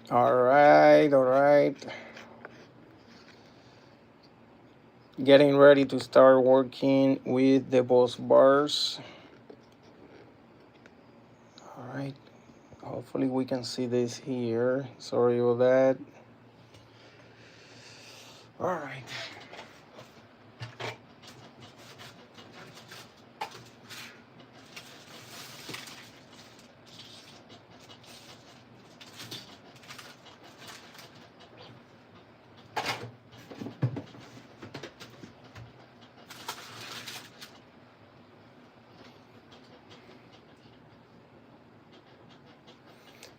All right, all right. Getting ready to start working with the boss bars. All right. Hopefully we can see this here. Sorry about that. All right.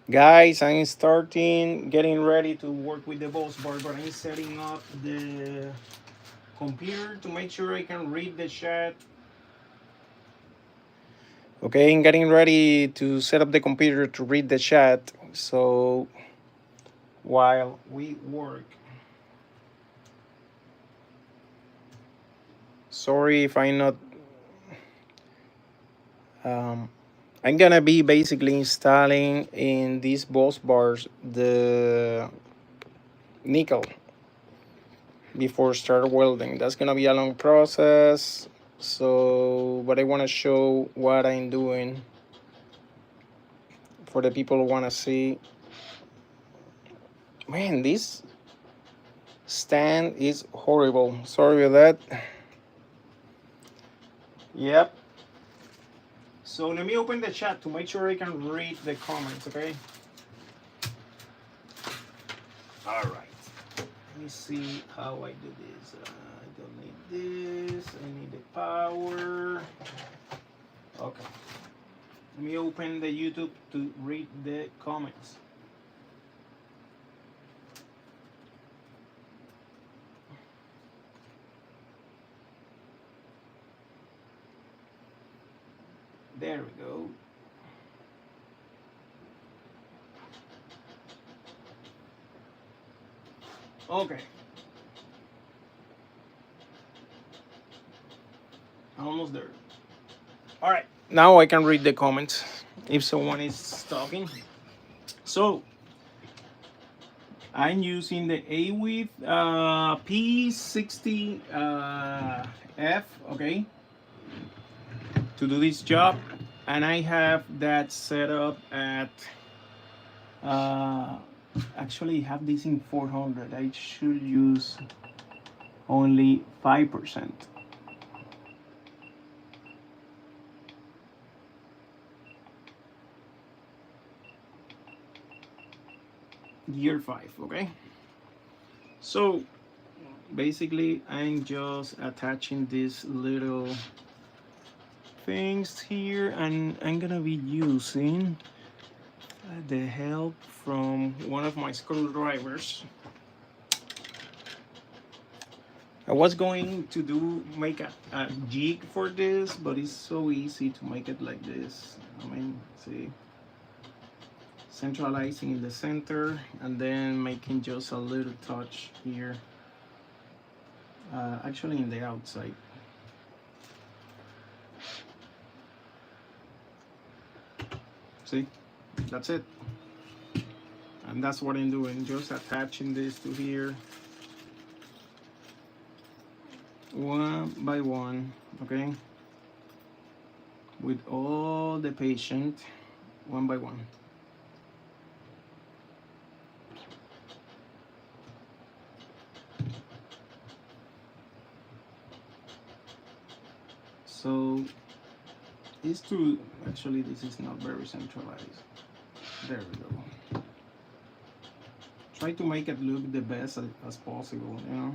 Guys, I'm getting ready to work with the boss bar, but I'm setting up the computer to make sure I can read the chat. Okay, I'm getting ready to set up the computer to read the chat. So while we work, sorry if I'm not. Um, I'm gonna be basically installing in these boss bars the nickel before start welding. That's gonna be a long process. So, but I want to show what I'm doing for the people who want to see. Man, this stand is horrible. Sorry about that. Yep. So let me open the chat to make sure I can read the comments, okay? All right. Let me see how I do this. I don't need this. I need the power. Okay. Let me open the YouTube to read the comments. There we go. Okay. Almost there. All right. Now I can read the comments if someone is talking. So I'm using the A-Width P60 F, okay, to do this job, and I have that set up at actually have this in 400. I should use only 5%. Gear 5, okay. So basically I'm just attaching these little things here, and I'm gonna be using the help from one of my screwdrivers. I was going to make a jig for this, but it's so easy to make it like this. I mean, see, centralizing in the center and then making just a little touch here, actually in the outside. See, that's it. And that's what I'm doing, just attaching this to here one by one, okay, with all the patient, one by one. So these two, actually this is not very centralized. There we go. Try to make it look the best as possible, you know.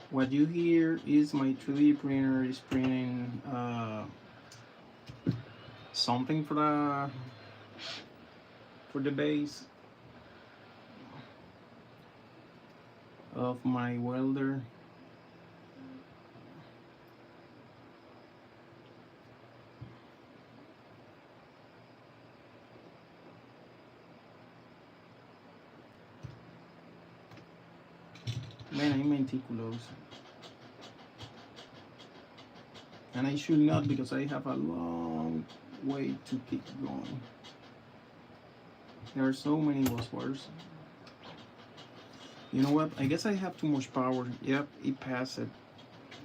What you hear is my 3D printer is printing something for the base of my welder. Man, I'm meticulous. And I should not, because I have a long way to keep going. There are so many bus bars. You know what? I guess I have too much power. Yep, it passed it.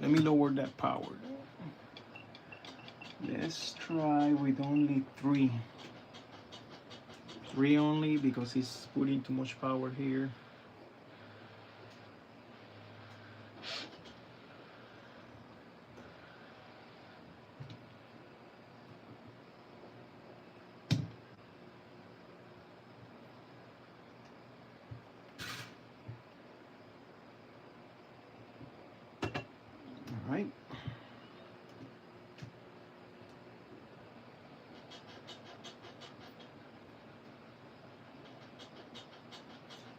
Let me lower that power. Let's try with only 3. 3 only because it's putting too much power here. All right.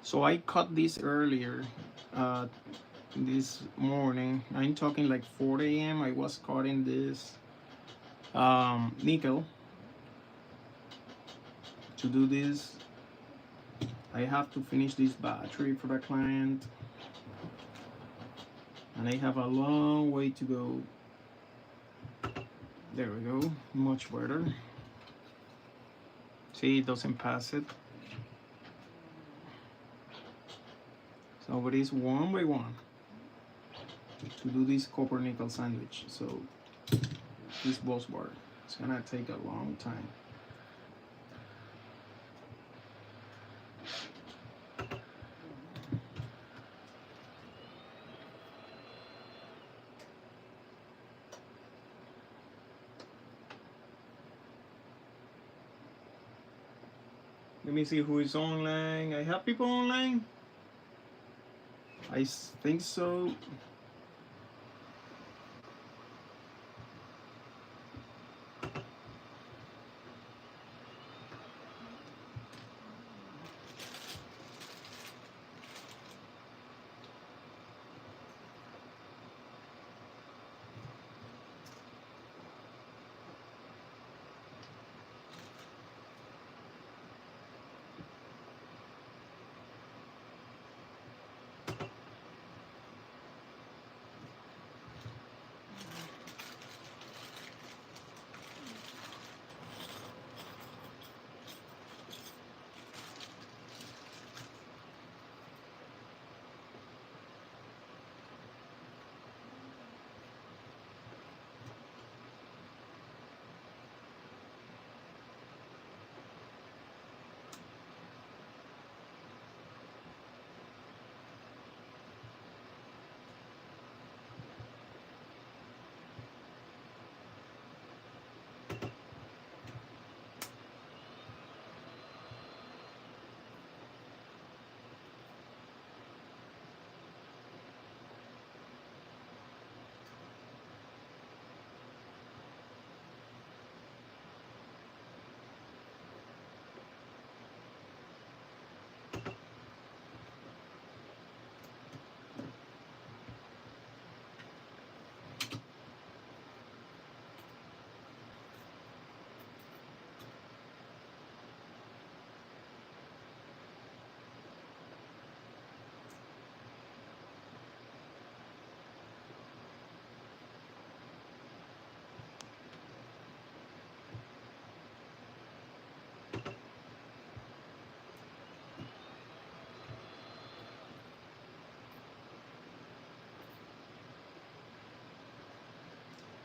So I cut this earlier this morning. I'm talking like 4 a.m. I was cutting this nickel. To do this, I have to finish this battery for the client, and I have a long way to go. There we go, much better. See, it doesn't pass it. So it is one by one to do this copper nickel sandwich. So this bus bar, it's gonna take a long time. Let me see who is online. I have people online. I think so.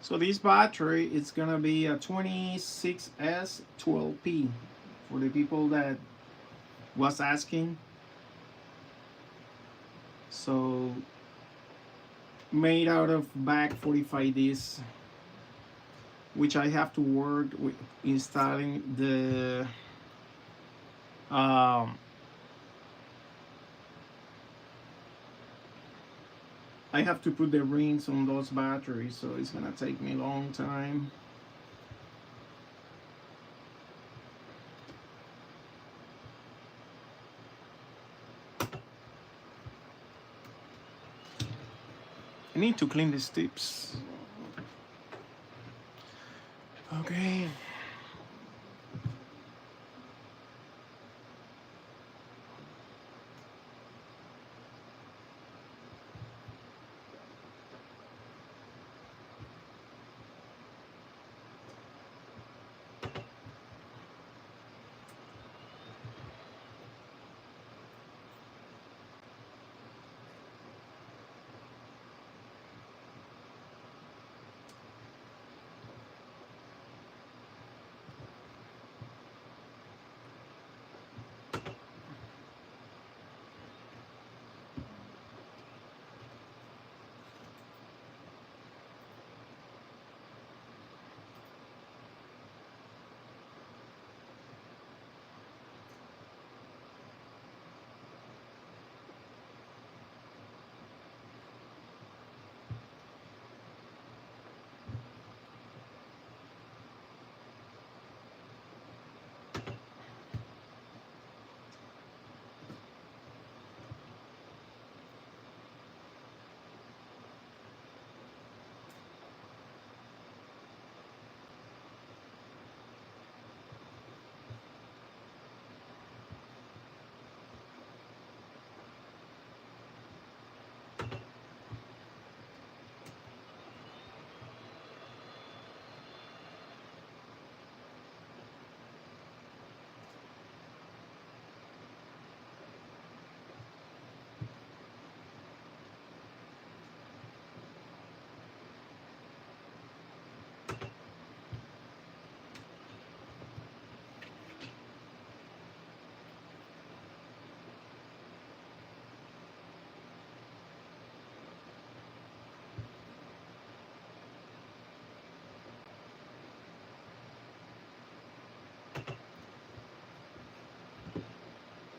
So this battery is gonna be a 26S12P for the people that was asking. So made out of back 45 discs, which I have to work with installing the I have to put the rings on those batteries, so it's gonna take me a long time. I need to clean these tips. Okay.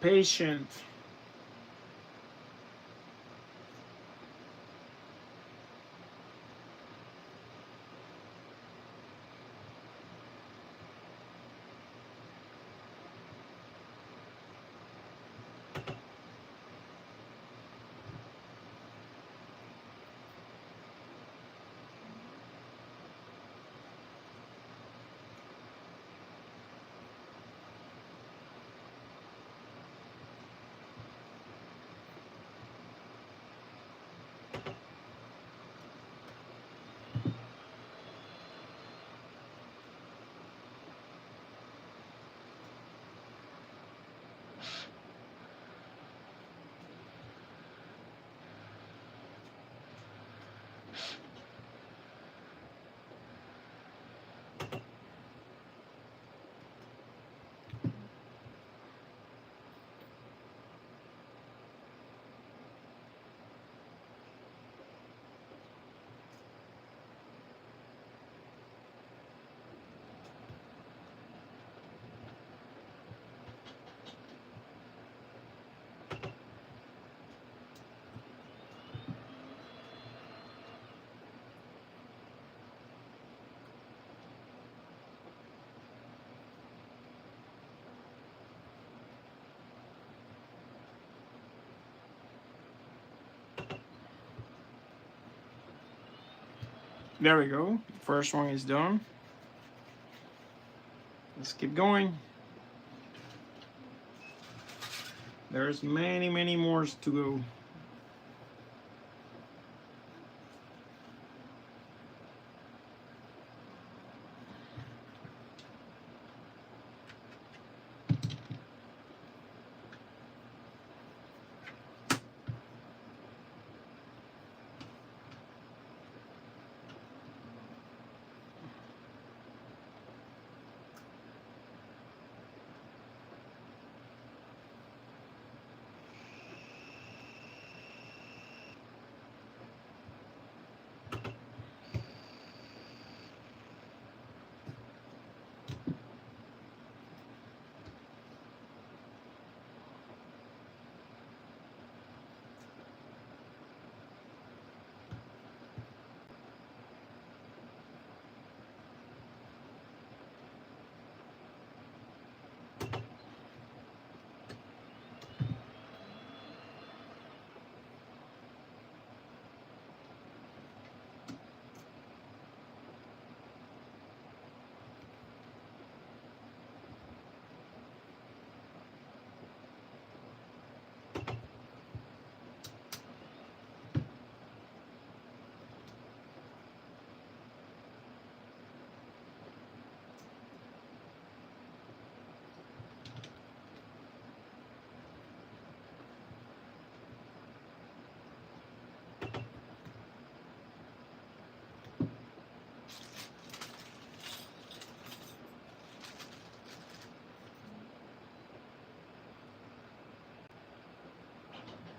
patient. There we go. First one is done. Let's keep going. There's many more to go.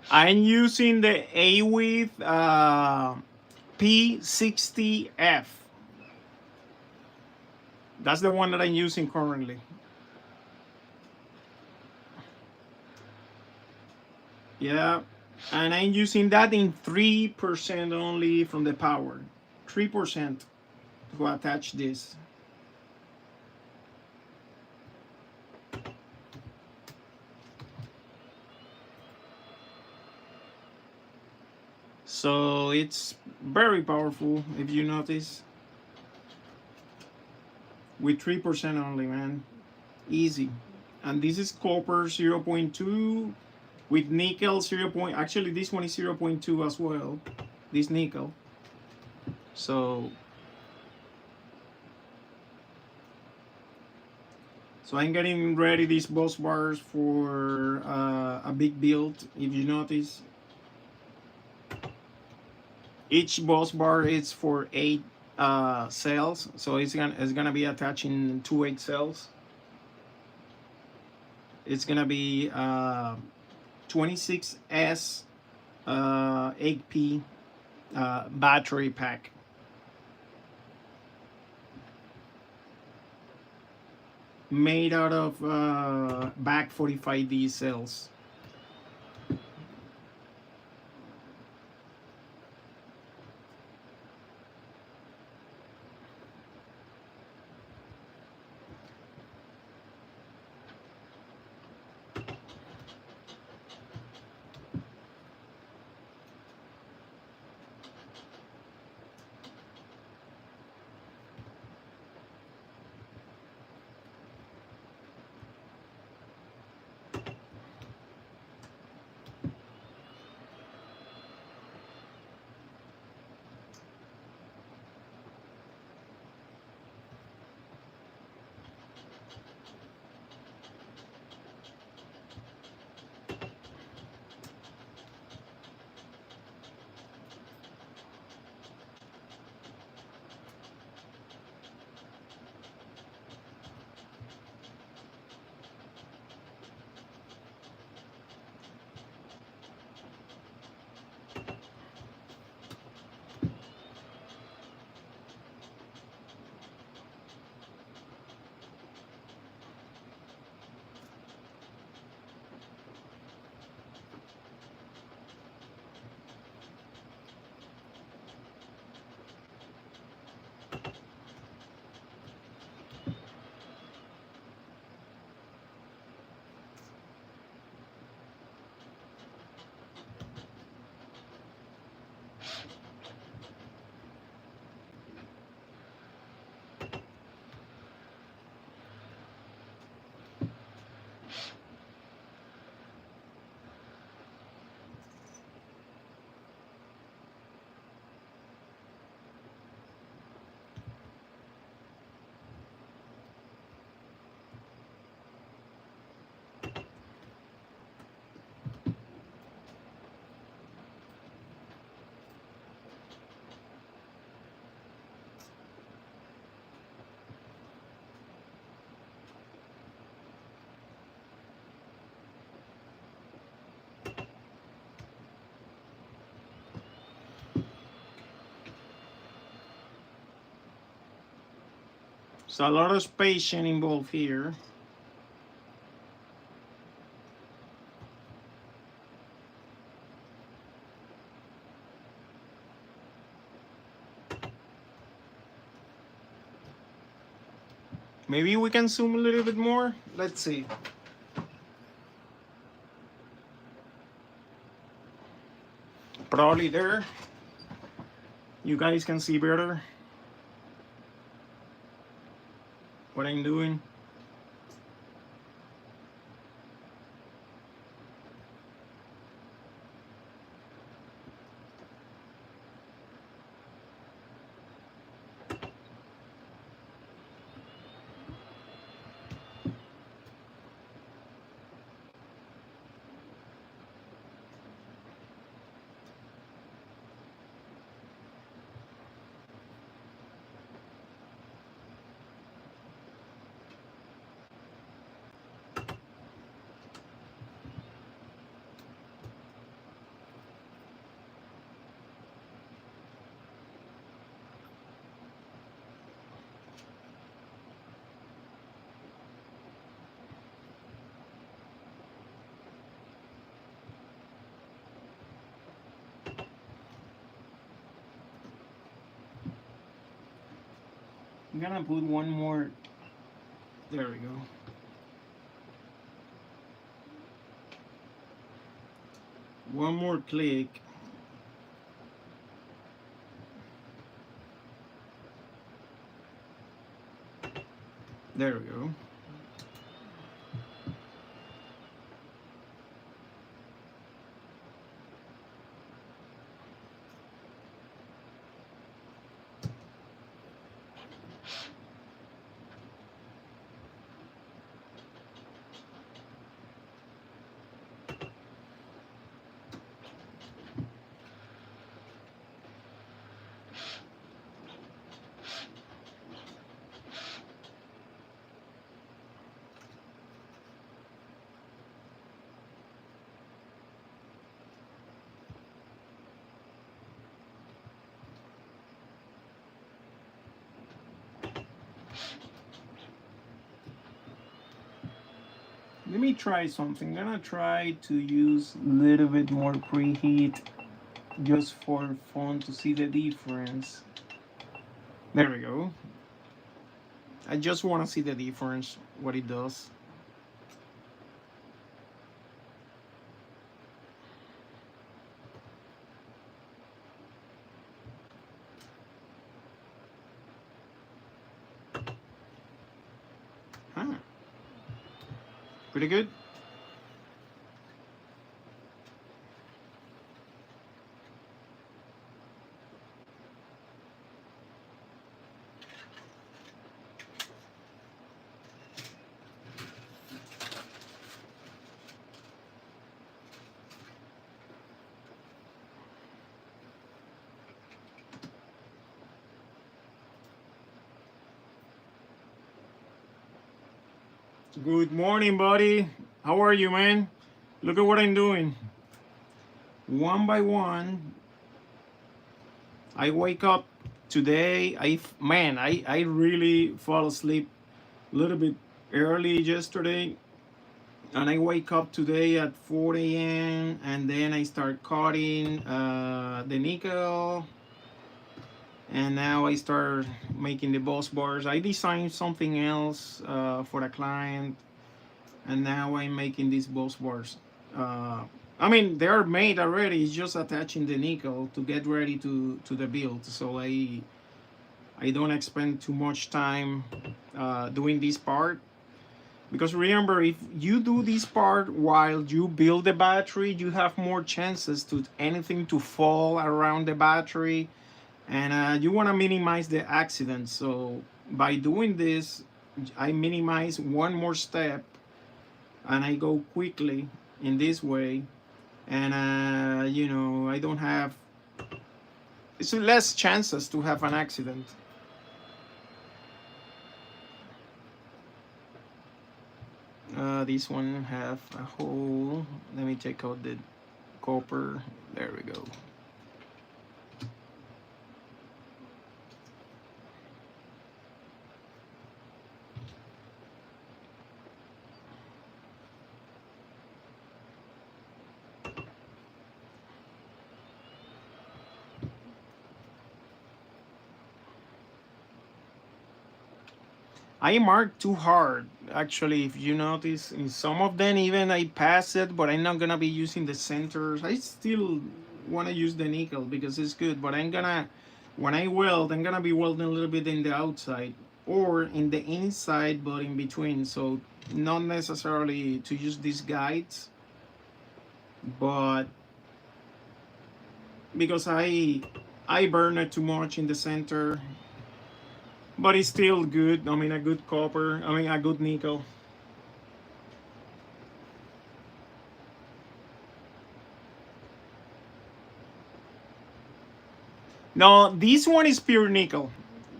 I'm using the A-Width P60F. That's the one that I'm using currently. Yeah, and I'm using that in 3% only from the power. 3% to attach this. So it's very powerful, if you notice. With 3% only, man. Easy. And this is copper 0.2 with nickel 0. Actually, this one is 0.2 as well. This nickel. So I'm getting ready these bus bars for a big build. If you notice, each bus bar is for 8 cells, so it's gonna be attaching 2 8 cells. It's gonna be 26S 8P battery pack. made out of back 45D cells. So a lot of spacing involved here. Maybe we can zoom a little bit more. Let's see. Probably there. You guys can see better what I'm doing. I'm gonna put one more. There we go. One more click. There we go. Let me try something. I'm gonna try to use a little bit more preheat just for fun to see the difference. There we go. I just want to see the difference, what it does. Huh. Pretty good. Good morning, buddy. How are you, man? Look at what I'm doing. One by one, I wake up today. I really fall asleep a little bit early yesterday, and I wake up today at 4 a.m. and then I start cutting the nickel, and now I start making the boss bars. I designed something else for a client, and now I'm making these boss bars. I mean, they are made already. It's just attaching the nickel to get ready to the build. So I don't expend too much time doing this part, because remember, if you do this part while you build the battery, you have more chances to anything to fall around the battery, and you want to minimize the accidents. So by doing this, I minimize one more step, and I go quickly in this way, and you know, I don't have, it's less chances to have an accident. This one have a hole. Let me take out the copper. There we go. I marked too hard. Actually, if you notice, in some of them even I pass it, but I'm not gonna be using the centers. I still want to use the nickel because it's good, but I'm gonna, when I weld, I'm gonna be welding a little bit in the outside or in the inside, but in between. So not necessarily to use these guides, but because I burn it too much in the center, but it's still good. I mean, a good copper. I mean, a good nickel. Now, this one is pure nickel.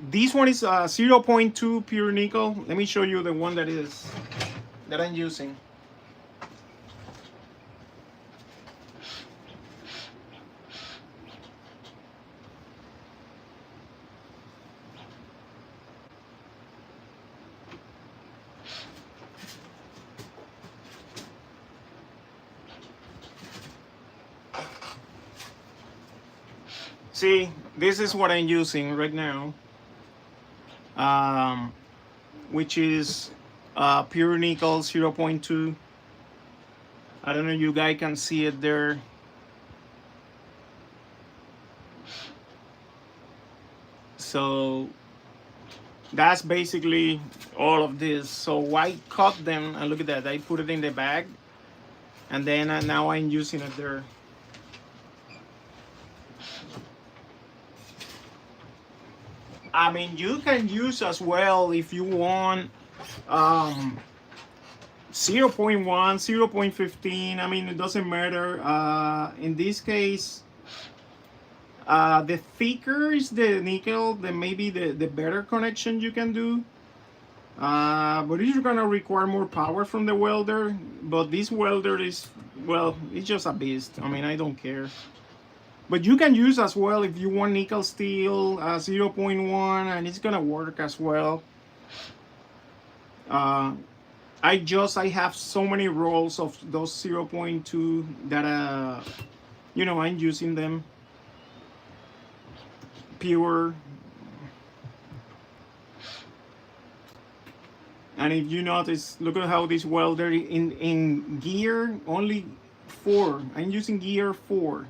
This one is 0.2 pure nickel. Let me show you the one that I'm using. See, this is what I'm using right now, which is pure nickel 0.2. I don't know if you guys can see it there. So that's basically all of this. So I cut them, and look at that, I put it in the bag, and then now I'm using it there. I mean, you can use as well if you want 0.1, 0.15. I mean, it doesn't matter. In this case, the thicker is the nickel, then maybe the better connection you can do. But you're gonna require more power from the welder. But this welder is, well, it's just a beast. I mean, I don't care. But you can use as well if you want nickel steel 0.1, and it's gonna work as well. I have so many rolls of those 0.2 that you know, I'm using them pure. And if you notice, look at how this welder in gear only 4. I'm using gear 4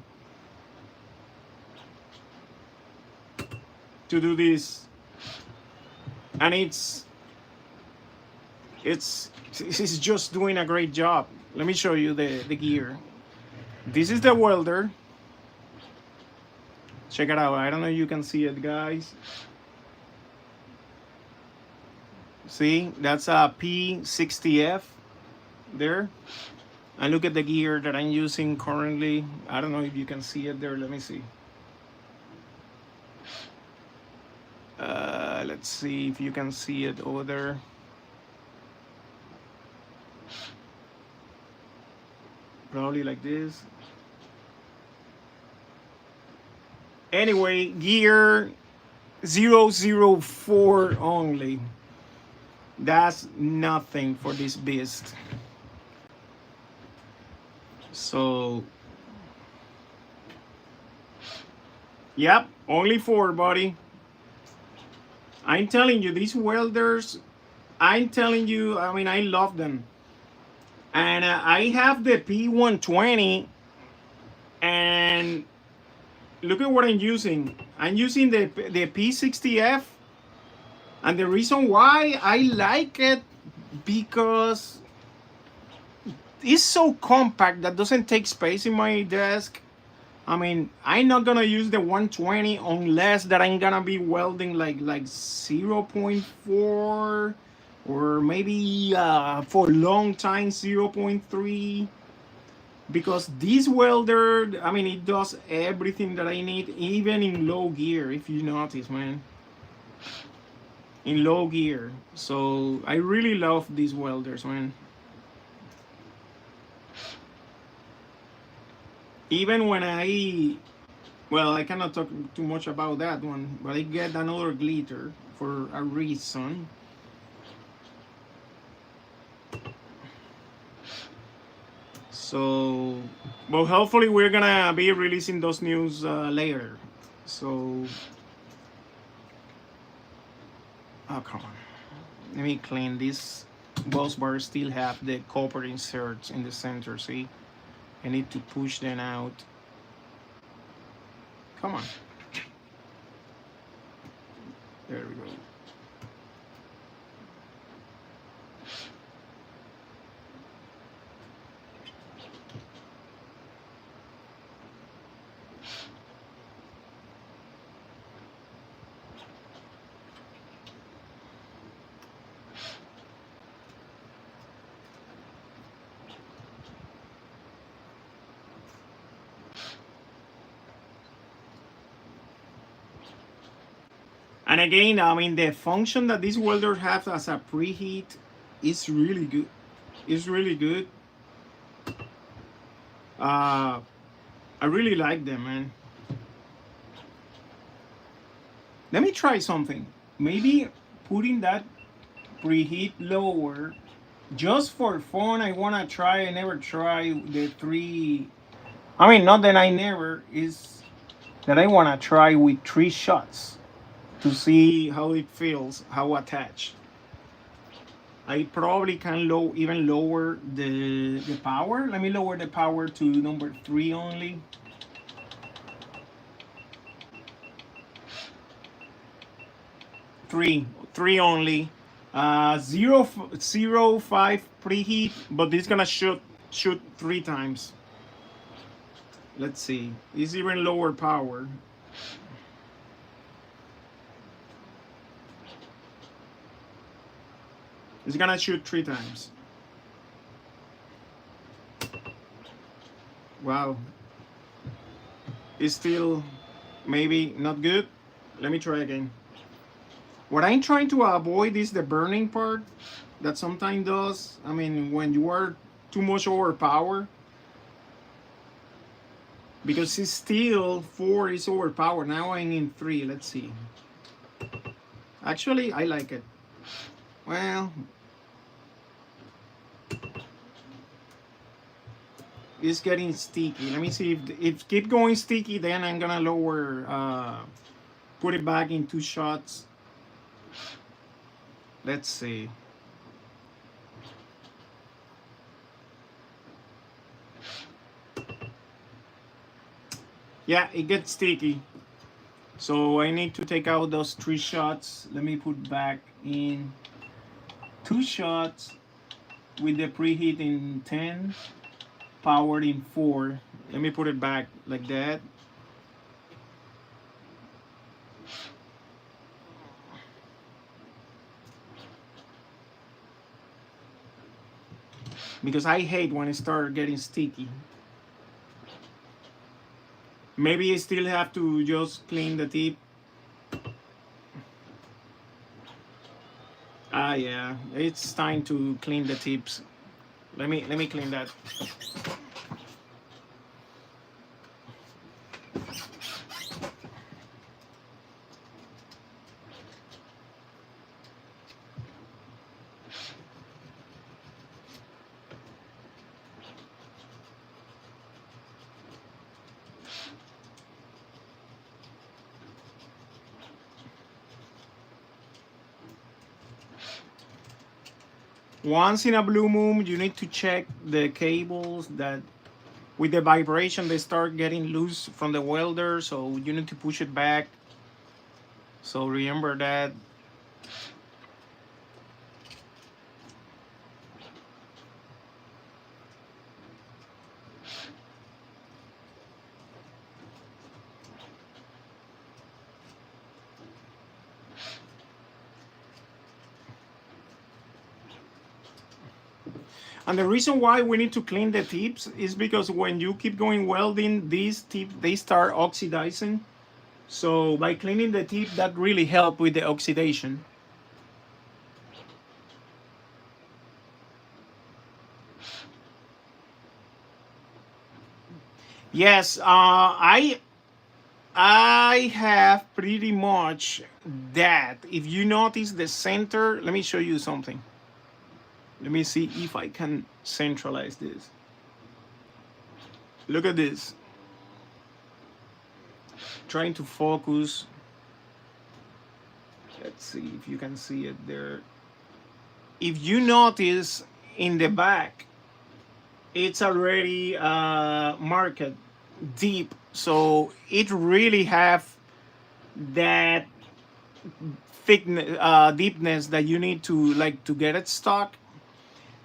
to do this, and it's just doing a great job. Let me show you the gear. This is the welder. Check it out. I don't know if you can see it, guys. See, that's a P60F there. And look at the gear that I'm using currently. I don't know if you can see it there. Let me see. Let's see if you can see it over there. Probably like this. Anyway, gear 004 only. That's nothing for this beast. So, yep, only 4, buddy. I'm telling you, these welders, I'm telling you, I mean, I love them. And I have the P120, and look at what I'm using. I'm using the P60F, and the reason why I like it, because it's so compact that doesn't take space in my desk. I mean, I'm not gonna use the 120 unless that I'm gonna be welding like 0.4, or maybe for a long time 0.3, because this welder, I mean, it does everything that I need, even in low gear, if you notice, man. In low gear. So I really love these welders, man. Even when well, I cannot talk too much about that one, but I get another glitter for a reason. So, well, hopefully we're gonna be releasing those news later. So, oh, come on. Let me clean this. Bus bars still have the copper inserts in the center, see? I need to push them out. Come on. There we go. And again, I mean, the function that this welder has as a preheat is really good. It's really good. I really like them, man. Let me try something. Maybe putting that preheat lower, just for fun. I wanna try. I never try the 3. I mean, not that I never, is that I wanna try with 3 shots to see how it feels, how attached. I probably can even lower the power. Let me lower the power to number 3 only. Three only. 0.05 preheat, but this is gonna shoot 3 times. Let's see. It's even lower power. It's gonna shoot 3 times. Wow. It's still maybe not good. Let me try again. What I'm trying to avoid is the burning part that sometimes does. I mean, when you are too much overpowered. Because it's still 4 is overpowered. Now I'm in 3. Let's see. Actually, I like it. Well, it's getting sticky. Let me see if keep going sticky, then I'm gonna lower, put it back in 2 shots. Let's see. Yeah, it gets sticky. So I need to take out those 3 shots. Let me put back in 2 shots with the preheat in 10, powered in 4. Let me put it back like that. Because I hate when it starts getting sticky. Maybe I still have to just clean the tip. Ah, yeah, it's time to clean the tips. Let me clean that. Once in a blue moon, you need to check the cables that with the vibration they start getting loose from the welder, so you need to push it back. So remember that. And the reason why we need to clean the tips is because when you keep going welding, these tips, they start oxidizing. So by cleaning the tip, that really helps with the oxidation. Yes, I have pretty much that. If you notice the center, let me show you something. Let me see if I can centralize this. Look at this. Trying to focus. Let's see if you can see it there. If you notice in the back, it's already marked deep, so it really have that thickness, deepness that you need to like to get it stuck.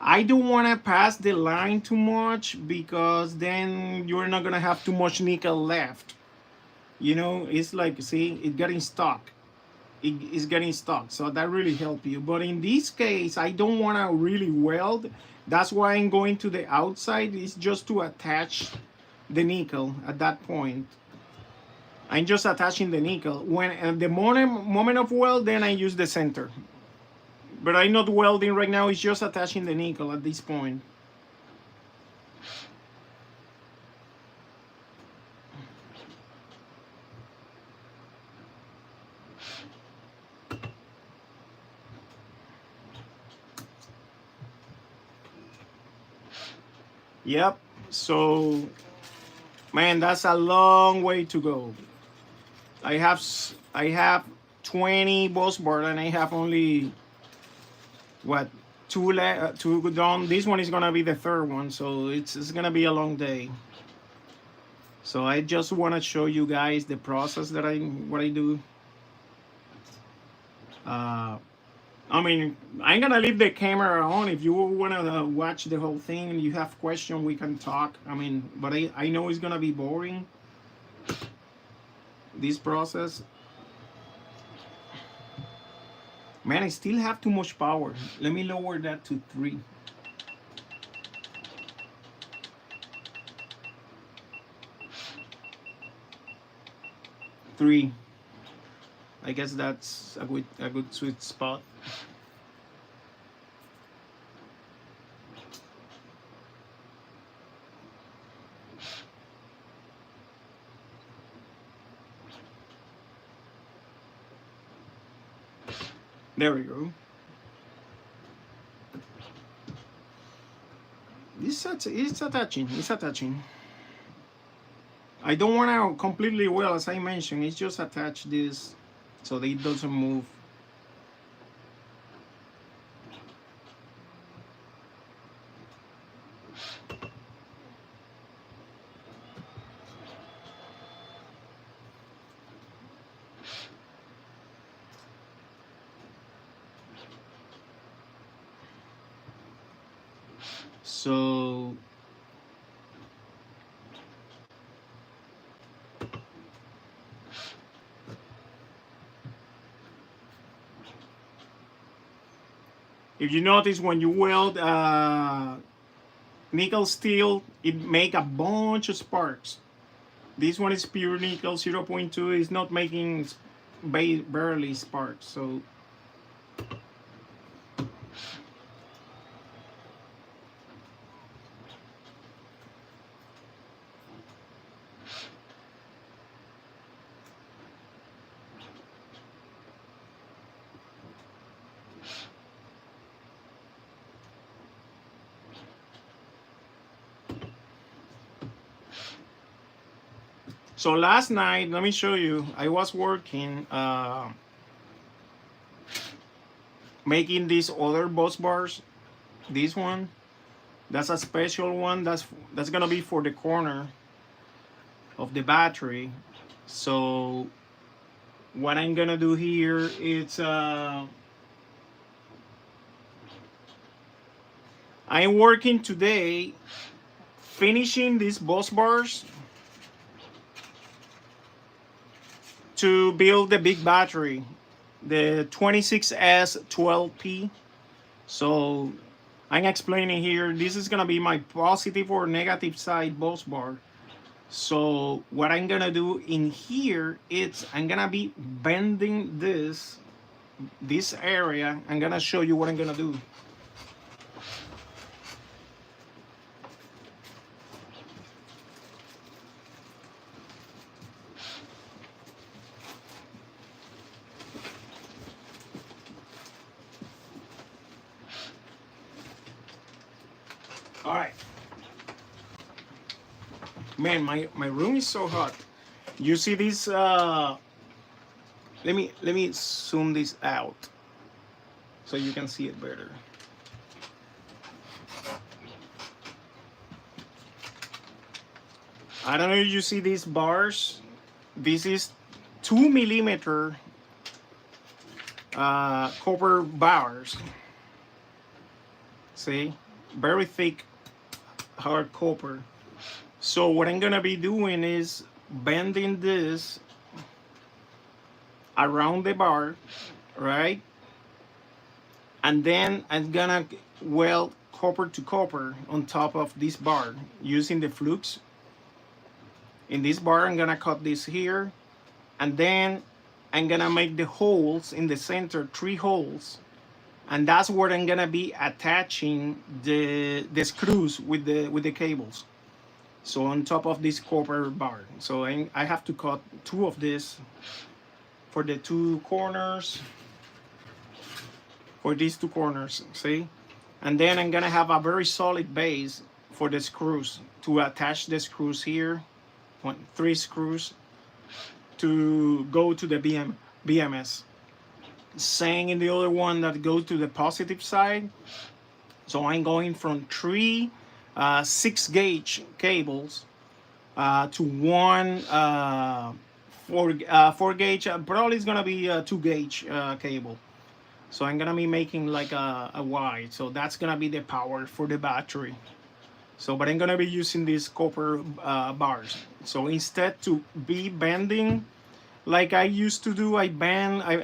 I don't want to pass the line too much because then you're not gonna have too much nickel left. You know, it's like, see, it's getting stuck. It is getting stuck, so that really help you. But in this case, I don't want to really weld. That's why I'm going to the outside. It's just to attach the nickel at that point. I'm just attaching the nickel. When at the moment of weld, then I use the center. But I'm not welding right now. It's just attaching the nickel at this point. Yep. So, man, that's a long way to go. I have 20 bus bars and I have only what two done. This one is gonna be the third one, so it's gonna be a long day. So I just want to show you guys the process that what I do. Uh, I mean, I'm gonna leave the camera on. If you wanna watch the whole thing and you have questions, we can talk. I mean, but I know it's gonna be boring, this process. Man, I still have too much power. Let me lower that to 3. 3. I guess that's a good sweet spot. There we go. It's attaching. It's attaching. I don't want to completely well, as I mentioned. It's just attach this so that it doesn't move. So if you notice, when you weld nickel steel, it make a bunch of sparks. This one is pure nickel, 0.2. It's not making barely sparks. So So last night, let me show you, I was working making these other bus bars. This one, that's a special one. That's gonna be for the corner of the battery. So what I'm gonna do here, it's I'm working today finishing these bus bars to build the big battery, the 26S12P. So I'm explaining here, this is gonna be my positive or negative side bus bar. So what I'm gonna do in here, I'm gonna be bending this area. I'm gonna show you what I'm gonna do. All right. Man, my room is so hot. You see this? Let me zoom this out so you can see it better. I don't know if you see these bars. This is 2mm copper bars. See, very thick, hard copper. So what I'm gonna be doing is bending this around the bar, right? And then I'm gonna weld copper to copper on top of this bar using the flux. In this bar, I'm gonna cut this here, and then I'm gonna make the holes in the center, 3 holes, and that's where I'm gonna be attaching the screws with the cables. So on top of this copper bar. So I have to cut 2 of this for the 2 corners, for these 2 corners, see? And then I'm gonna have a very solid base for the screws, to attach the screws here, 3 screws, to go to the BMS. Same in the other one that goes to the positive side. So I'm going from 3 6-gauge cables to 1 4-gauge. Probably it's gonna be a 2-gauge cable. So I'm gonna be making like a Y. So that's gonna be the power for the battery. So, but I'm gonna be using these copper bars. So instead to be bending like I used to do, I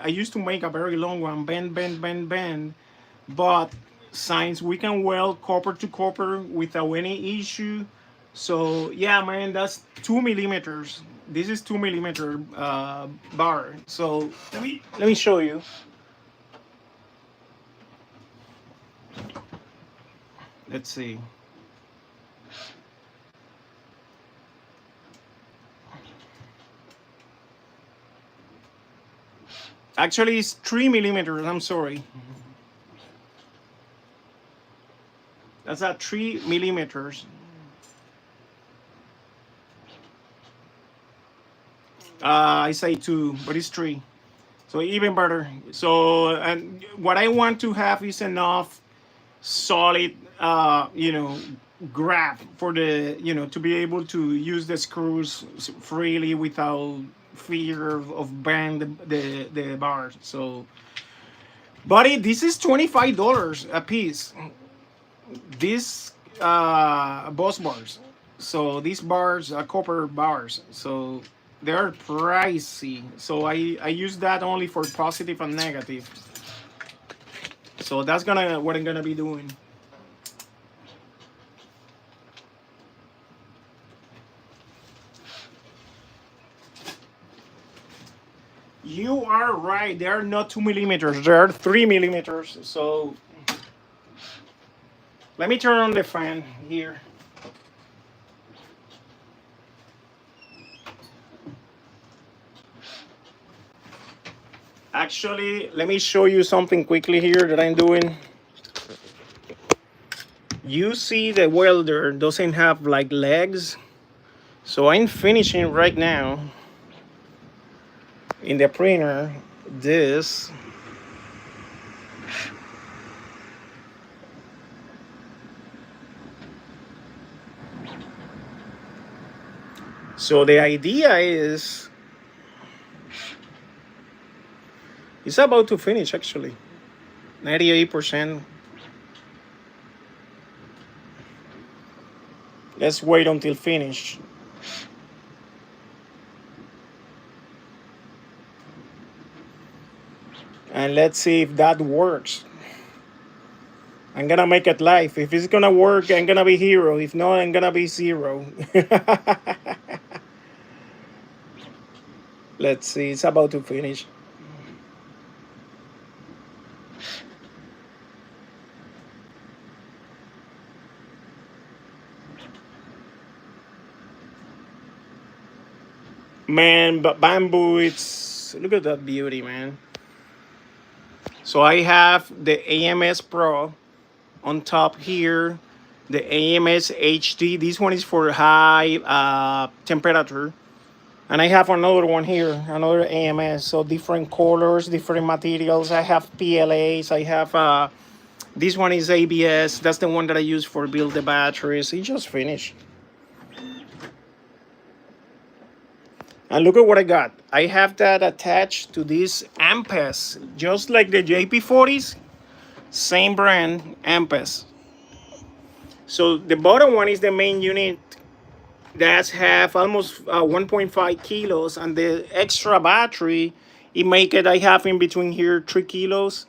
used to make a very long one, bend. But since we can weld copper to copper without any issue, so yeah, man, that's 2mm. This is 2mm bar. So let me show you. Let's see. Actually, it's 3mm. I'm sorry. That's at 3 millimeters. I say 2, but it's 3. So even better. So, and what I want to have is enough solid, grab for the, to be able to use the screws freely without fear of bang the bars. So, buddy, this is $25 a piece. These boss bars. So these bars are copper bars. So they're pricey. So I use that only for positive and negative. So that's what I'm gonna be doing. You are right. They are not 2 millimeters. They are 3 millimeters. So let me turn on the fan here. Actually, let me show you something quickly here that I'm doing. You see the welder doesn't have like legs. So I'm finishing right now in the printer this. So the idea is, it's about to finish actually, 98%. Let's wait until finish. And let's see if that works. I'm gonna make it live. If it's gonna work, I'm gonna be hero. If not, I'm gonna be 0. Let's see, it's about to finish. Man, but bamboo, it's, look at that beauty, man. So I have the AMS Pro on top here, the AMS HD. This one is for high temperature. And I have another one here, another AMS. So different colors, different materials. I have PLAs. I have, this one is ABS. That's the one that I use for build the batteries. It just finished. And look at what I got. I have that attached to this AMPs, just like the JP40s, same brand, AMPs. So the bottom one is the main unit. That's have almost 1.5 kilos, and the extra battery, it make it, I have in between here 3 kilos.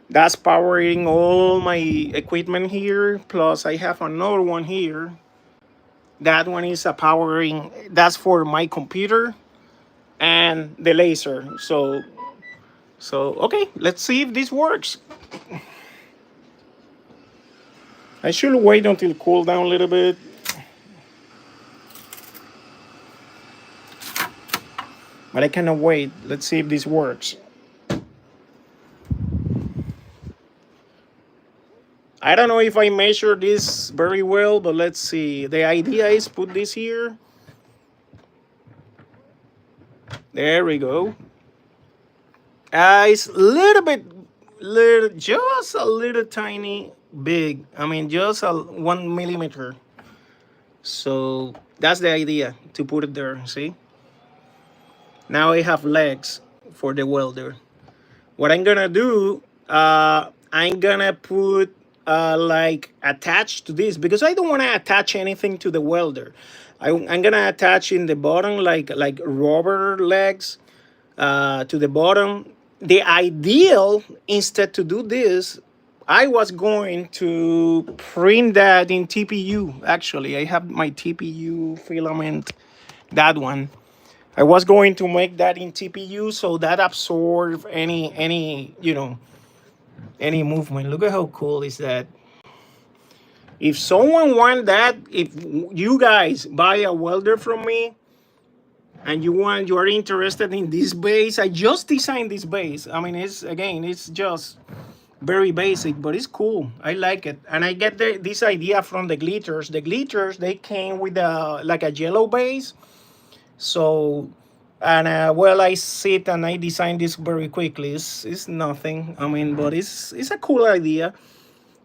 That's powering all my equipment here. Plus I have another one here. That one is a powering, that's for my computer and the laser. So okay, let's see if this works. I should wait until it cool down a little bit. But I cannot wait. Let's see if this works. I don't know if I measure this very well, but let's see. The idea is put this here. There we go. It's a little bit, just a little tiny big. I mean, just 1 millimeter. So that's the idea, to put it there, see? Now I have legs for the welder. What I'm gonna do, I'm gonna put like attached to this, because I don't want to attach anything to the welder. I'm gonna attach in the bottom like rubber legs to the bottom. The ideal, instead to do this, I was going to print that in TPU. Actually, I have my TPU filament, that one. I was going to make that in TPU, so that absorb any any movement. Look at how cool is that. If someone want that, if you guys buy a welder from me and you are interested in this base, I just designed this base. I mean, it's just Very basic, but it's cool. I like it, and I get this idea from the glitters. The glitters, they came with a like a yellow base. So, and well, I sit and I design this very quickly. It's nothing. I mean, but it's a cool idea.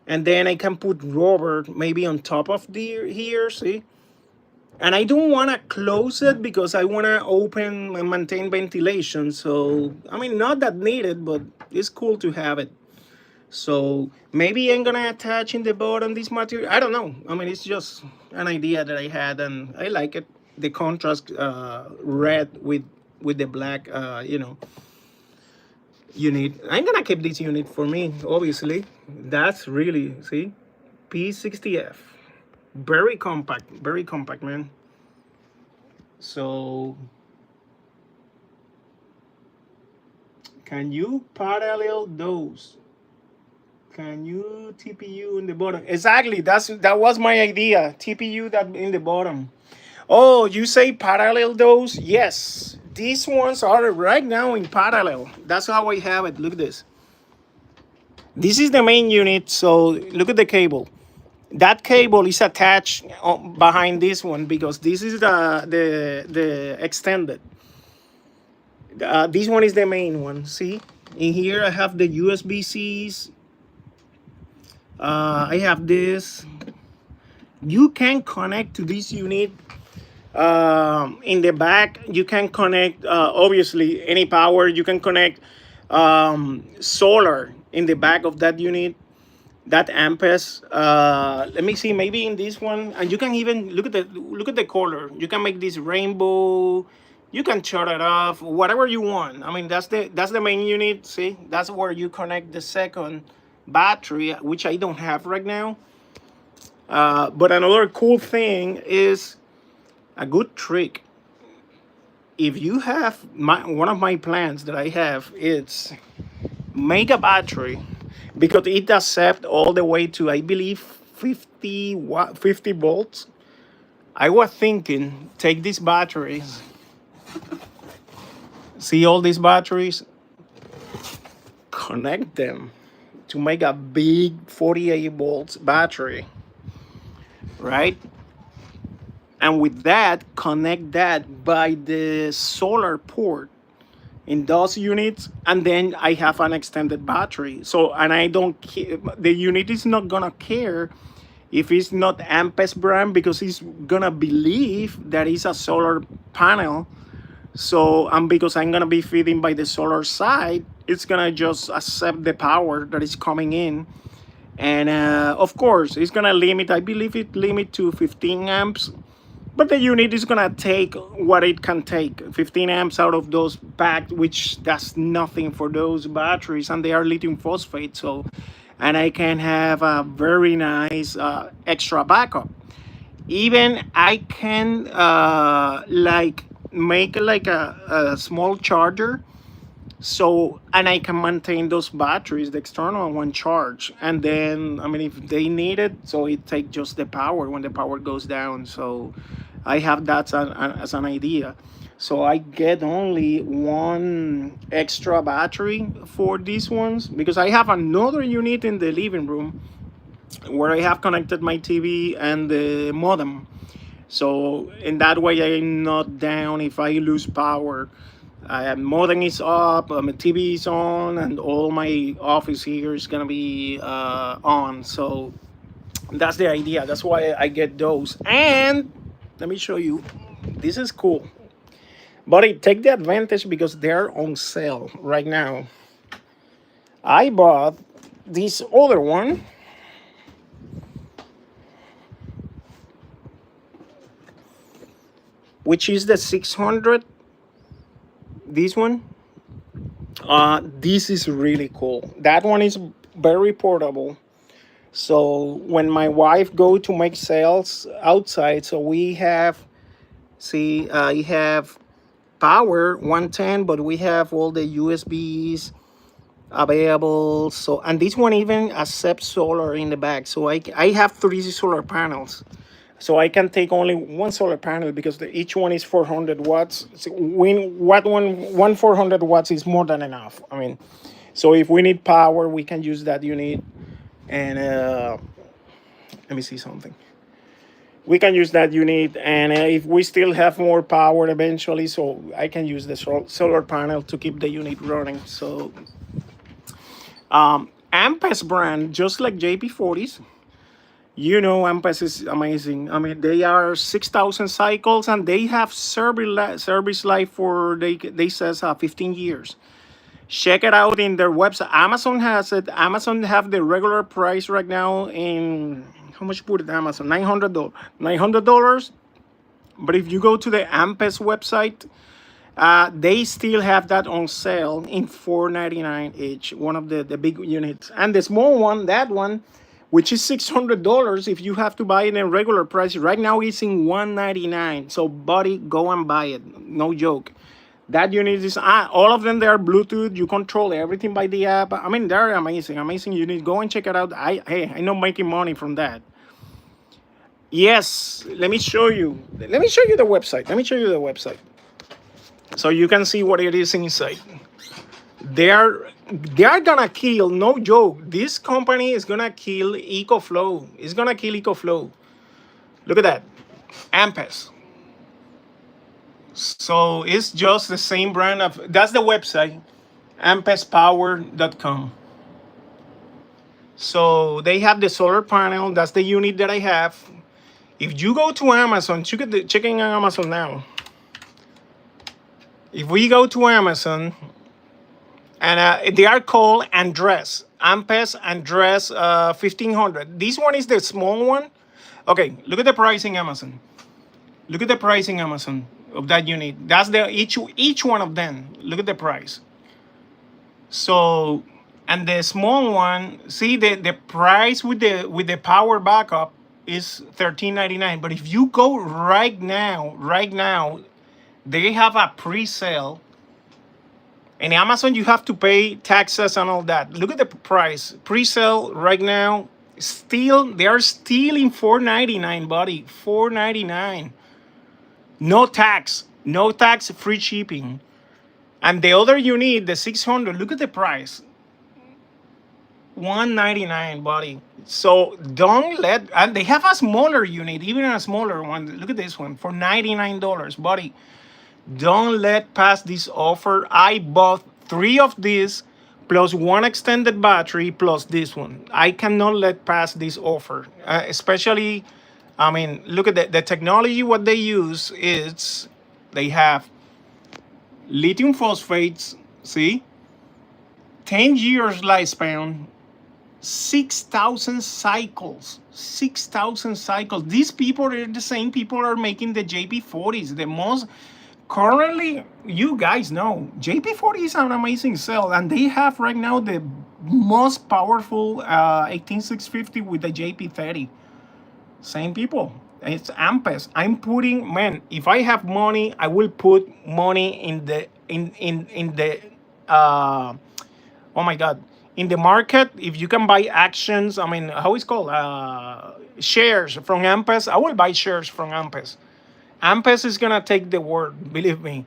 And then I can put rubber maybe on top of the here. See, and I don't want to close it because I want to open and maintain ventilation. So, I mean, not that needed, but it's cool to have it. So maybe I'm gonna attach in the bottom this material. I don't know. I mean, it's just an idea that I had, and I like it. The contrast red with the black, unit. I'm gonna keep this unit for me, obviously. That's really, see, P60F, very compact, man. So can you parallel those? Can you TPU in the bottom? Exactly. That was my idea. TPU that in the bottom. Oh, you say parallel those? Yes. These ones are right now in parallel. That's how I have it. Look at this. This is the main unit. So look at the cable. That cable is attached behind this one because this is the extended. This one is the main one. See, in here I have the USB-Cs. I have this. You can connect to this unit in the back. You can connect obviously any power. You can connect solar in the back of that unit, that amps. Let me see, maybe in this one, and you can even look at the color. You can make this rainbow. You can shut it off, whatever you want. I mean, that's the main unit. See, that's where you connect the second battery, which I don't have right now. But another cool thing is a good trick. If you have one of my plans that I have, it's make a battery because it accepts all the way to, I believe, 50 volts. I was thinking, take these batteries, see all these batteries, connect them to make a big 48 volts battery, right? And with that, connect that by the solar port in those units, and then I have an extended battery. So, and I don't care, the unit is not gonna care if it's not Ampere's brand because it's gonna believe that it's a solar panel. So, and because I'm gonna be feeding by the solar side, it's gonna just accept the power that is coming in. And of course, it's gonna limit, I believe it limit to 15 amps. But the unit is gonna take what it can take, 15 amps out of those packed, which that's nothing for those batteries, and they are lithium phosphate. So, and I can have a very nice extra backup. Even I can like make like a small charger. So, and I can maintain those batteries, the external one charge. And then, I mean, if they need it, so it take just the power when the power goes down. So I have that as an idea. So I get only one extra battery for these ones because I have another unit in the living room where I have connected my TV and the modem. So in that way, I'm not down if I lose power. Modem is up, my TV is on, and all my office here is gonna be on. So that's the idea. That's why I get those. And let me show you. This is cool. But I take the advantage because they're on sale right now. I bought this other one. Which is the 600. This one. This is really cool. That one is very portable. So when my wife go to make sales outside, so we have, see, you have power 110, but we have all the USBs available. So, and this one even accepts solar in the back. So I have 3 solar panels. So I can take only one solar panel because each one is 400 watts. So one 400 watts is more than enough. I mean, So if we need power, we can use that unit. And let me see something. We can use that unit, and if we still have more power eventually, so I can use the solar panel to keep the unit running. So Ampes brand, just like JP40s, you know, Ampes is amazing. I mean, they are 6,000 cycles, and they have service life for they says 15 years. Check it out in their website. Amazon has it. Amazon have the regular price right now in how much put it Amazon? $900. $900. But if you go to the Ampes website, they still have that on sale in $499 each. One of the big units, and the small one, that one, which is $600. If you have to buy it in regular price, right now it's in $199. So, buddy, go and buy it. No joke. That unit is all of them. They are Bluetooth. You control everything by the app. I mean, they're amazing, amazing unit. Go and check it out. I'm not making money from that. Yes, let me show you. Let me show you the website. Let me show you the website, so you can see what it is inside. They are gonna kill. No joke. This company is gonna kill EcoFlow. It's gonna kill EcoFlow. Look at that, Ampes. So it's just the same brand of. That's the website, ampespower.com. So they have the solar panel. That's the unit that I have. If you go to Amazon, checking on Amazon now. If we go to Amazon, and they are called Andres, Ampes Andres 1500. This one is the small one. Okay, look at the pricing Amazon. Look at the pricing Amazon of that unit. That's the each one of them. Look at the price. So, and the small one, see the price with the power backup is $13.99. But if you go right now, they have a pre-sale. In Amazon, you have to pay taxes and all that. Look at the price. Pre-sale right now, they are still in $4.99, buddy. $4.99. No tax, free shipping. And the other unit, the 600, look at the price. $199, buddy. So don't let, and they have a smaller unit, even a smaller one. Look at this one for $99, buddy. Don't let pass this offer. I bought 3 of these plus 1 extended battery plus this one. I cannot let pass this offer, especially, I mean, look at the technology. What they use is they have lithium phosphates, see, 10 years lifespan, 6,000 cycles. 6,000 cycles. These people are the same people are making the JP40s, the most. Currently, you guys know JP40 is an amazing cell, and they have right now the most powerful 18650 with the JP30. Same people. It's Ampes. I'm putting, man, if I have money, I will put money in the oh my god, in the market. If you can buy actions, I mean, how it's called, shares from Ampes, I will buy shares from Ampes. Ampes is gonna take the world, believe me.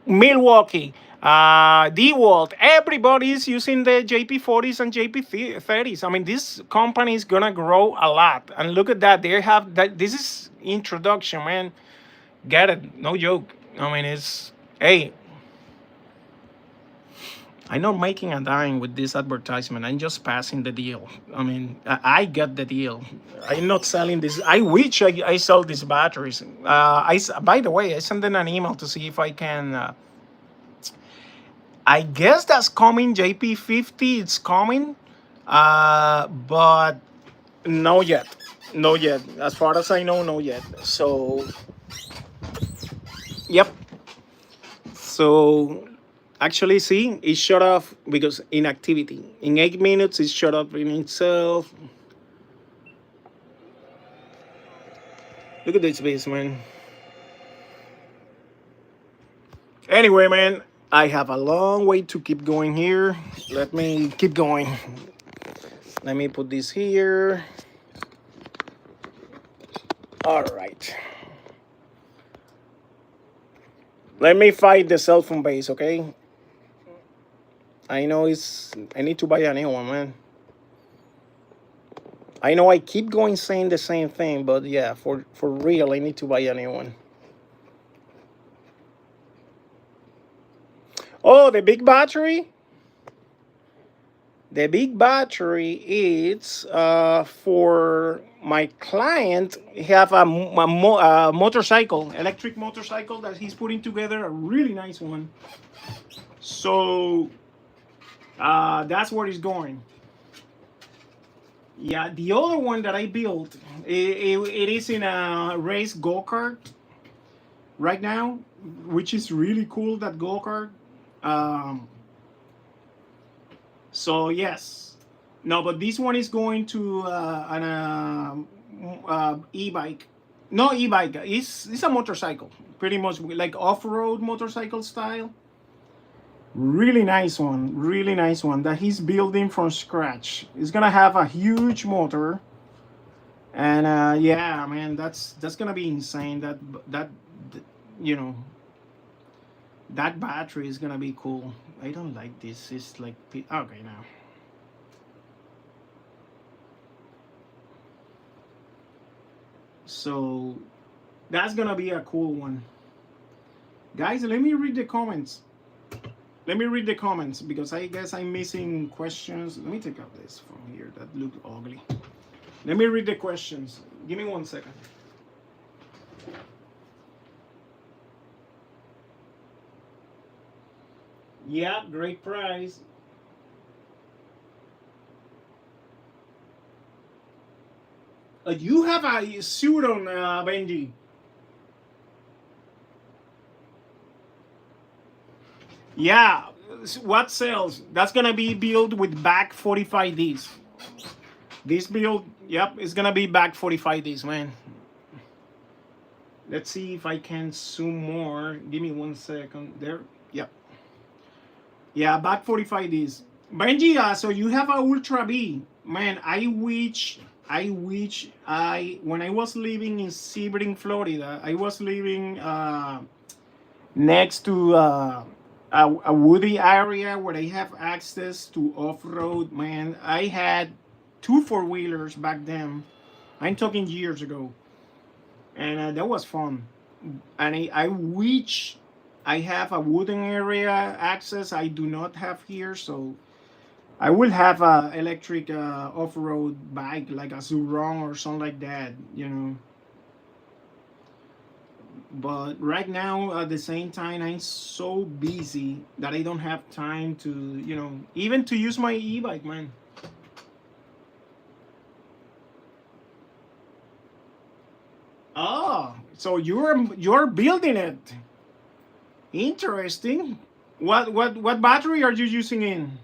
Milwaukee, DeWalt, everybody is using the JP40s and JP30s. I mean, this company is gonna grow a lot. And look at that, they have that. This is introduction, man. Get it? No joke. I mean, it's, hey, I'm not making a dime with this advertisement. I'm just passing the deal. I mean, I got the deal. I'm not selling this. I wish I sell these batteries. By the way, I sent them an email to see if I can. I guess that's coming. JP50, it's coming. But no yet. No yet. As far as I know, no yet. So, yep. So, actually, see, it shut off because inactivity. In 8 minutes, it shut off in itself. Look at this beast, man. Anyway, man, I have a long way to keep going here. Let me keep going. Let me put this here. All right. Let me fight the cell phone base, okay? I know I need to buy a new one, man. I know I keep going saying the same thing, but yeah, for real, I need to buy a new one. Oh, the big battery. The big battery is for my client. He have a motorcycle, electric motorcycle that he's putting together, a really nice one. So that's where it's going. Yeah, the other one that I built, it is in a race go-kart right now, which is really cool, that go-kart. Um, so yes, no, but this one is going to an e-bike. No e-bike, it's a motorcycle, pretty much like off-road motorcycle style. Really nice one that he's building from scratch. It's gonna have a huge motor, and yeah, man, that's gonna be insane. That you know, that battery is gonna be cool. I don't like this. It's like okay now. So that's gonna be a cool one, guys. Let me read the comments. Let me read the comments because I guess I'm missing questions. Let me take out this from here. That looked ugly. Let me read the questions. Give me 1 second. Yeah, great prize. You have a suit on, Benji. Yeah, what sells? That's gonna be built with back 45Ds. This build, yep, is gonna be back 45Ds, man. Let's see if I can zoom more. Give me 1 second. There, yep. Yeah, back 45Ds. Benji, so you have a Ultra B. Man, when I was living in Sebring, Florida, I was living next to a woody area where I have access to off-road. Man, I had two four-wheelers back then. I'm talking years ago, and that was fun. And I wish I have a wooden area access. I do not have here, so I will have a electric off-road bike like a Zurong or something like that, you know. But right now, at the same time, I'm so busy that I don't have time to, you know, even to use my e-bike, man. Oh, so you're building it. Interesting. What battery are you using in?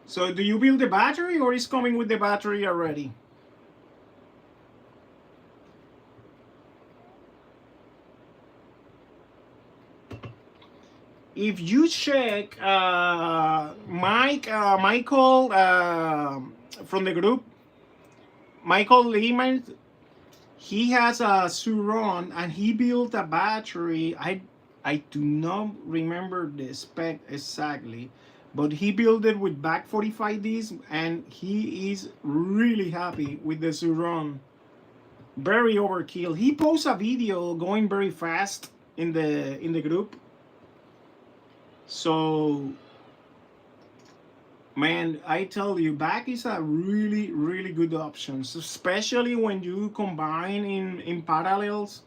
So do you build the battery or is coming with the battery already? If you check Michael from the group, Michael Lehman, he has a Suron and he built a battery. I do not remember the spec exactly, but he built it with back 45Ds and he is really happy with the Suron. Very overkill. He posts a video going very fast in the group. So man, I tell you, back is a really good option, especially when you combine in parallels.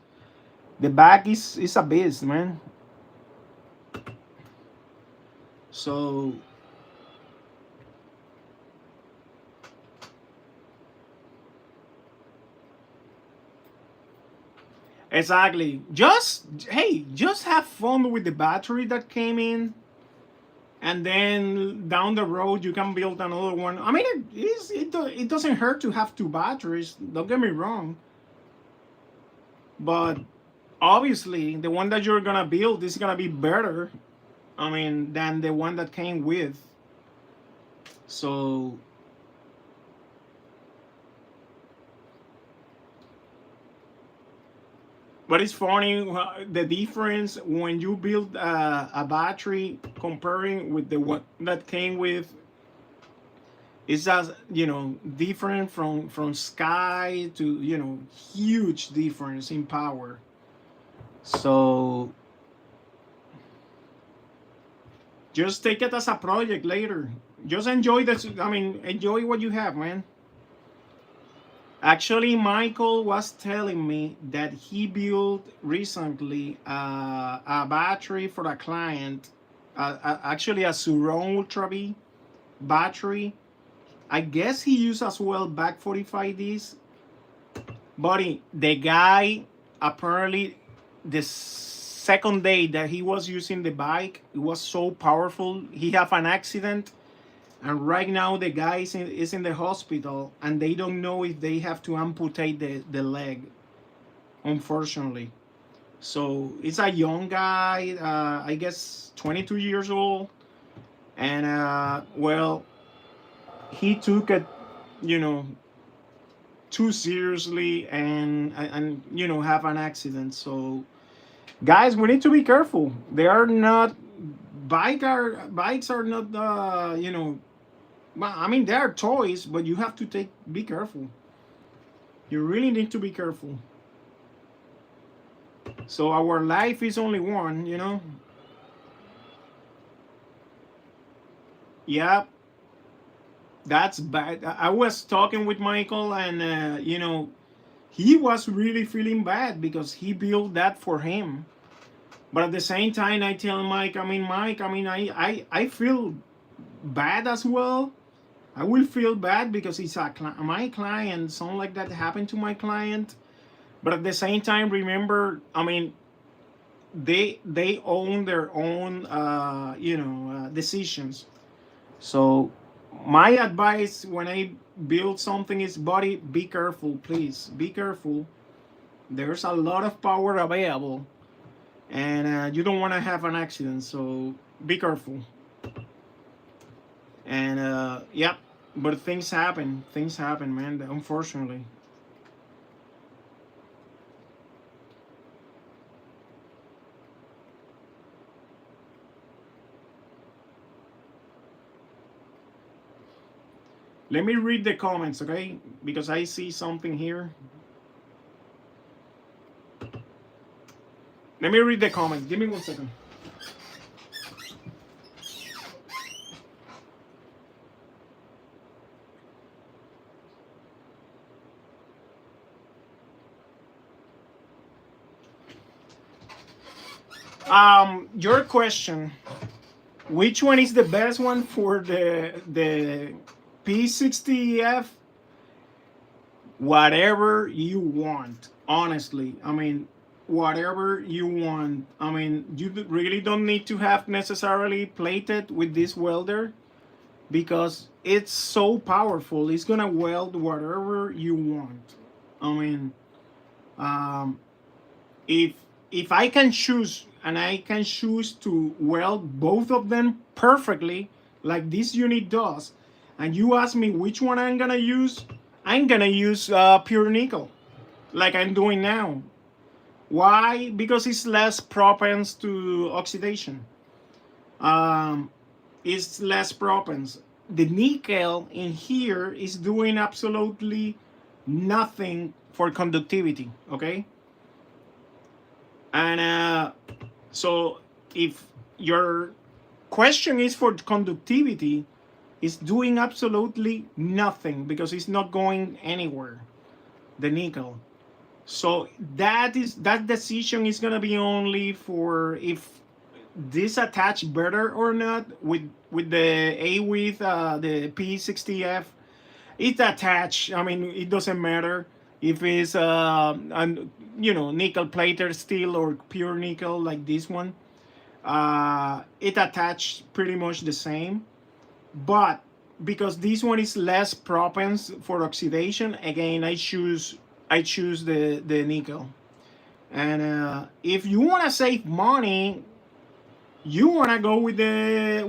The back is a beast, man. So exactly. Just have fun with the battery that came in, and then down the road you can build another one. I mean, it doesn't hurt to have two batteries. Don't get me wrong, but obviously the one that you're gonna build is gonna be better. I mean, than the one that came with. So But it's funny the difference when you build a battery comparing with the one that came with. It's just, different from sky to, huge difference in power. So just take it as a project later. Just enjoy this. I mean, enjoy what you have, man. Actually, Michael was telling me that he built recently a battery for a client, actually a Suron Ultra B battery. I guess he used as well back 45Ds. Buddy, the guy apparently the second day that he was using the bike, it was so powerful. He had an accident, and right now the guy is in the hospital, and they don't know if they have to amputate the leg, unfortunately. So it's a young guy, I guess 22 years old, and well, he took it, you know, too seriously, and have an accident. So guys, we need to be careful. They are not bikes are not well, I mean, they are toys, but you have to be careful. You really need to be careful. So our life is only one. Yeah, that's bad. I was talking with Michael, and he was really feeling bad because he built that for him. But at the same time, I tell Mike, I feel bad as well. I will feel bad because it's my client. Something like that happened to my client. But at the same time, remember, they own their own, decisions. So my advice when I build something is, buddy, be careful, please. Be careful. There's a lot of power available, and you don't want to have an accident. So be careful. And yeah, but things happen. Things happen, man. Unfortunately. Let me read the comments, okay? Because I see something here. Let me read the comments. Give me 1 second. Your question, which one is the best one for the P60F? Whatever you want, honestly. I mean, whatever you want. I mean, you really don't need to have necessarily plated with this welder, because it's so powerful. It's gonna weld whatever you want. I mean, um, if I can choose, and I can choose to weld both of them perfectly, like this unit does, and you ask me which one I'm gonna use, I'm gonna use pure nickel, like I'm doing now. Why? Because it's less propense to oxidation. Um, it's less propense. The nickel in here is doing absolutely nothing for conductivity. Okay, and so if your question is for conductivity, it's doing absolutely nothing because it's not going anywhere, the nickel. So that decision is gonna be only for if this attach better or not with the A with the P60F. It attach. I mean, it doesn't matter if it's nickel plated steel or pure nickel like this one. It attached pretty much the same, but because this one is less propense for oxidation, again I choose the nickel. And if you want to save money, you want to go with the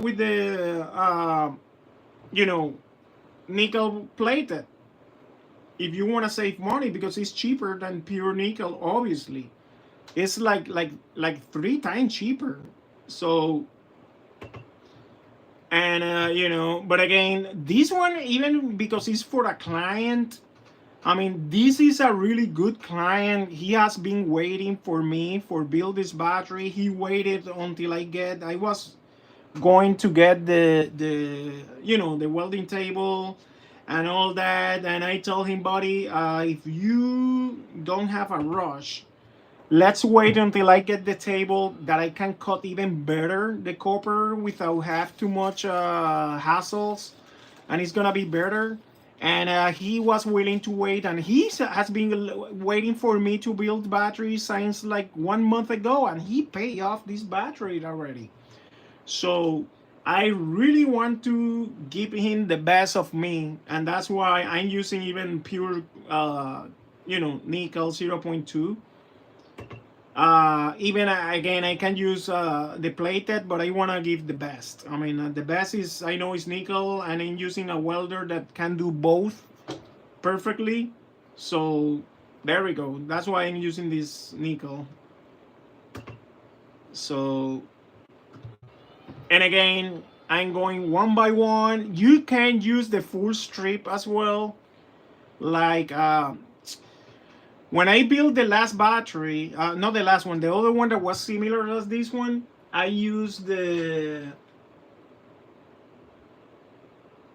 nickel plated. If you want to save money, because it's cheaper than pure nickel, obviously. It's like 3 times cheaper. So, and but again, this one, even because it's for a client, I mean, this is a really good client. He has been waiting for me for build this battery. He waited until I was going to get the welding table and all that, and I told him, buddy, if you don't have a rush, let's wait until I get the table that I can cut even better the copper without have too much hassles, and it's gonna be better. And he was willing to wait, and has been waiting for me to build batteries since like 1 month ago, and he paid off this battery already. So I really want to give him the best of me, and that's why I'm using even pure, nickel 0.2. Even again, I can use the plated, but I want to give the best. I mean, the best is, I know, is nickel, and I'm using a welder that can do both perfectly. So there we go. That's why I'm using this nickel. So, and again, I'm going one by one. You can use the full strip as well. Like when I built the last battery, not the last one, the other one that was similar as this one, I used the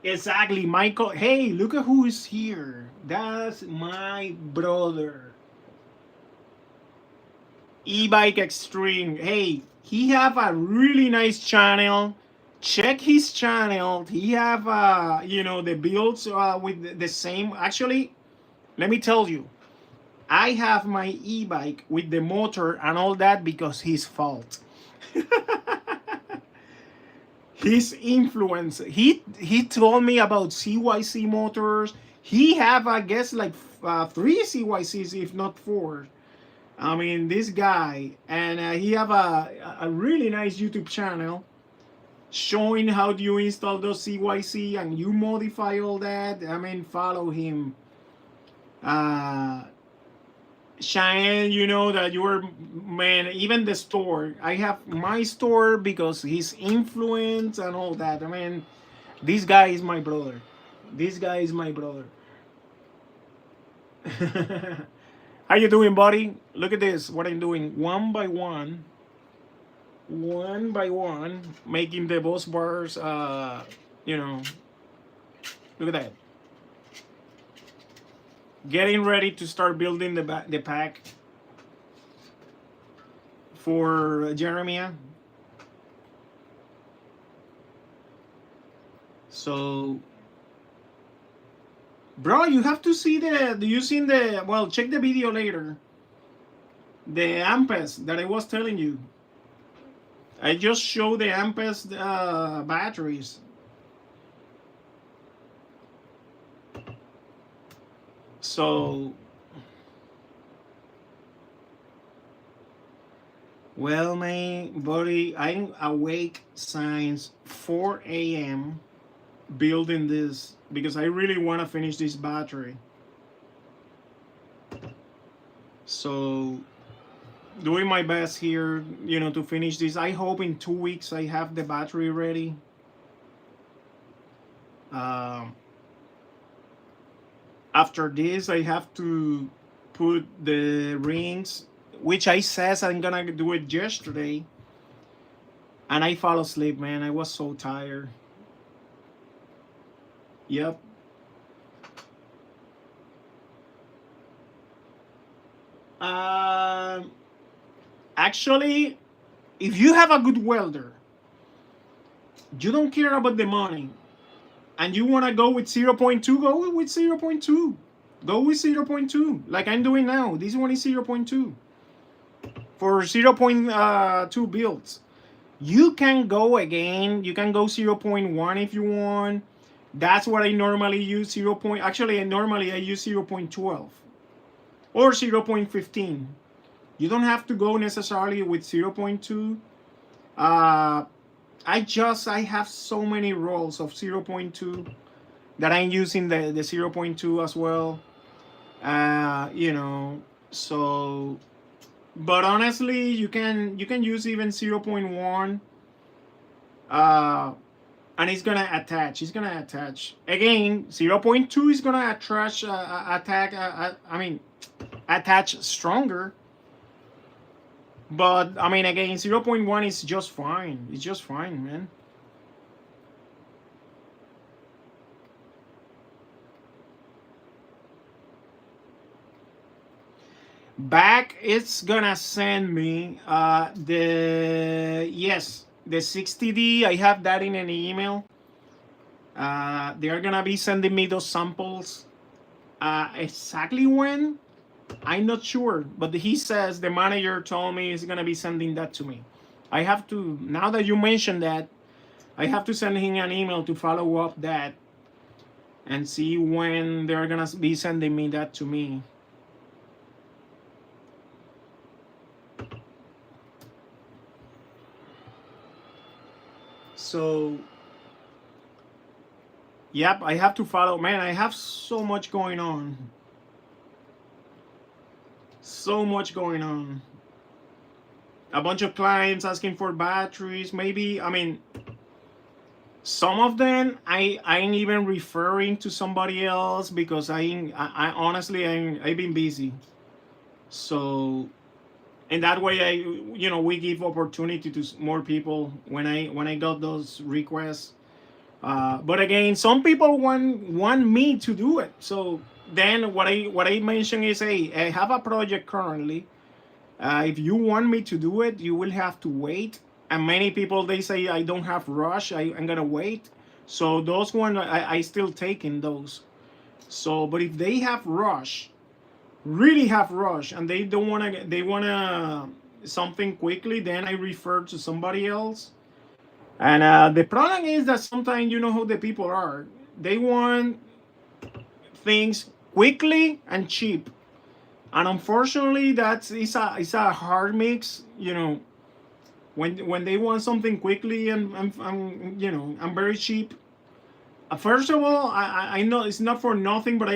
exactly Michael. Hey, look at who is here. That's my brother. E-Bike Extreme. Hey, he have a really nice channel. Check his channel. He have the builds with the same. Actually, let me tell you, I have my e-bike with the motor and all that because his fault. His influence. He told me about CYC motors. He have, I guess, like 3 CYCs, if not 4. I mean, this guy, and he have a really nice YouTube channel showing how do you install those CYC and you modify all that. I mean, follow him. Cheyenne, you know that you're, man, even the store. I have my store because his influence and all that. I mean, this guy is my brother. This guy is my brother. How you doing, buddy? Look at this. What I'm doing one by one, making the boss bars. Look at that. Getting ready to start building the pack for Jeremiah. So, bro, you have to see using the, well, check the video later. The amps that I was telling you. I just showed the amps batteries. So, well, my buddy, I'm awake since 4 a.m. building this because I really want to finish this battery. So, doing my best here, to finish this. I hope in 2 weeks I have the battery ready. After this, I have to put the rings, which I says I'm gonna do it yesterday, and I fall asleep, man. I was so tired. Yep. Actually, if you have a good welder, you don't care about the money, and you want to go with 0.2, go with 0.2. Go with 0.2, like I'm doing now. This one is 0.2 for 0.2 builds. You can go again. You can go 0.1 if you want. That's what I normally use. Actually, I use 0.12 or 0.15. You don't have to go necessarily with 0.2. I have so many rolls of 0.2 that I'm using the 0.2 as well. So But honestly, you can use even 0.1, and it's gonna attach. It's gonna attach again. 0.2 is gonna attach stronger. But I mean, again, 0.1 is just fine. It's just fine, man. Back, it's gonna send me the 60D. I have that in an email. They're gonna be sending me those samples. Exactly when, I'm not sure, but he says, the manager told me he's gonna be sending that to me. I have to, now that you mentioned that, I have to send him an email to follow up that and see when they're gonna be sending me that to me. So, yep, I have to follow. Man, I have so much going on. So much going on. A bunch of clients asking for batteries. Maybe, I mean, some of them I ain't even referring to somebody else because I honestly I've been busy. So, and that way we give opportunity to more people when I got those requests. But again, some people want me to do it. So then what I mentioned is, hey, I have a project currently. If you want me to do it, you will have to wait. And many people, they say, I don't have rush. I'm gonna wait. So those one I still taking those. So, but if they have rush, really have rush, and they don't wanna, they wanna something quickly, then I refer to somebody else. And the problem is that sometimes, you know how the people are. They want things quickly and cheap, and unfortunately, it's a hard mix. When they want something quickly and very cheap. First of all, I know it's not for nothing, but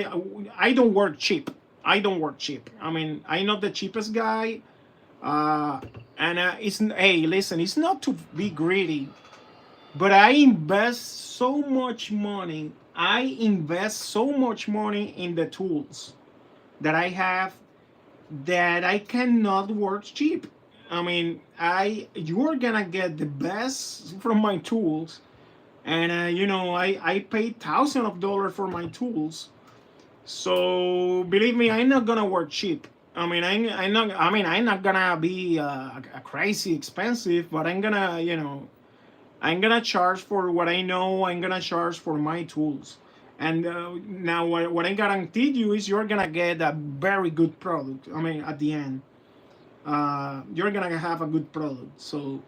I don't work cheap. I don't work cheap. I mean, I'm not the cheapest guy. And it's, hey, listen, it's not to be greedy, but I invest so much money. I invest so much money in the tools that I have that I cannot work cheap. I mean, you're gonna get the best from my tools, and I pay thousands of dollars for my tools. So believe me, I'm not gonna work cheap. I mean, I'm not. I mean, I'm not gonna be a crazy expensive, but I'm gonna charge for what I know. I'm gonna charge for my tools. And now, what I guarantee you is you're gonna get a very good product. I mean, at the end, you're gonna have a good product. So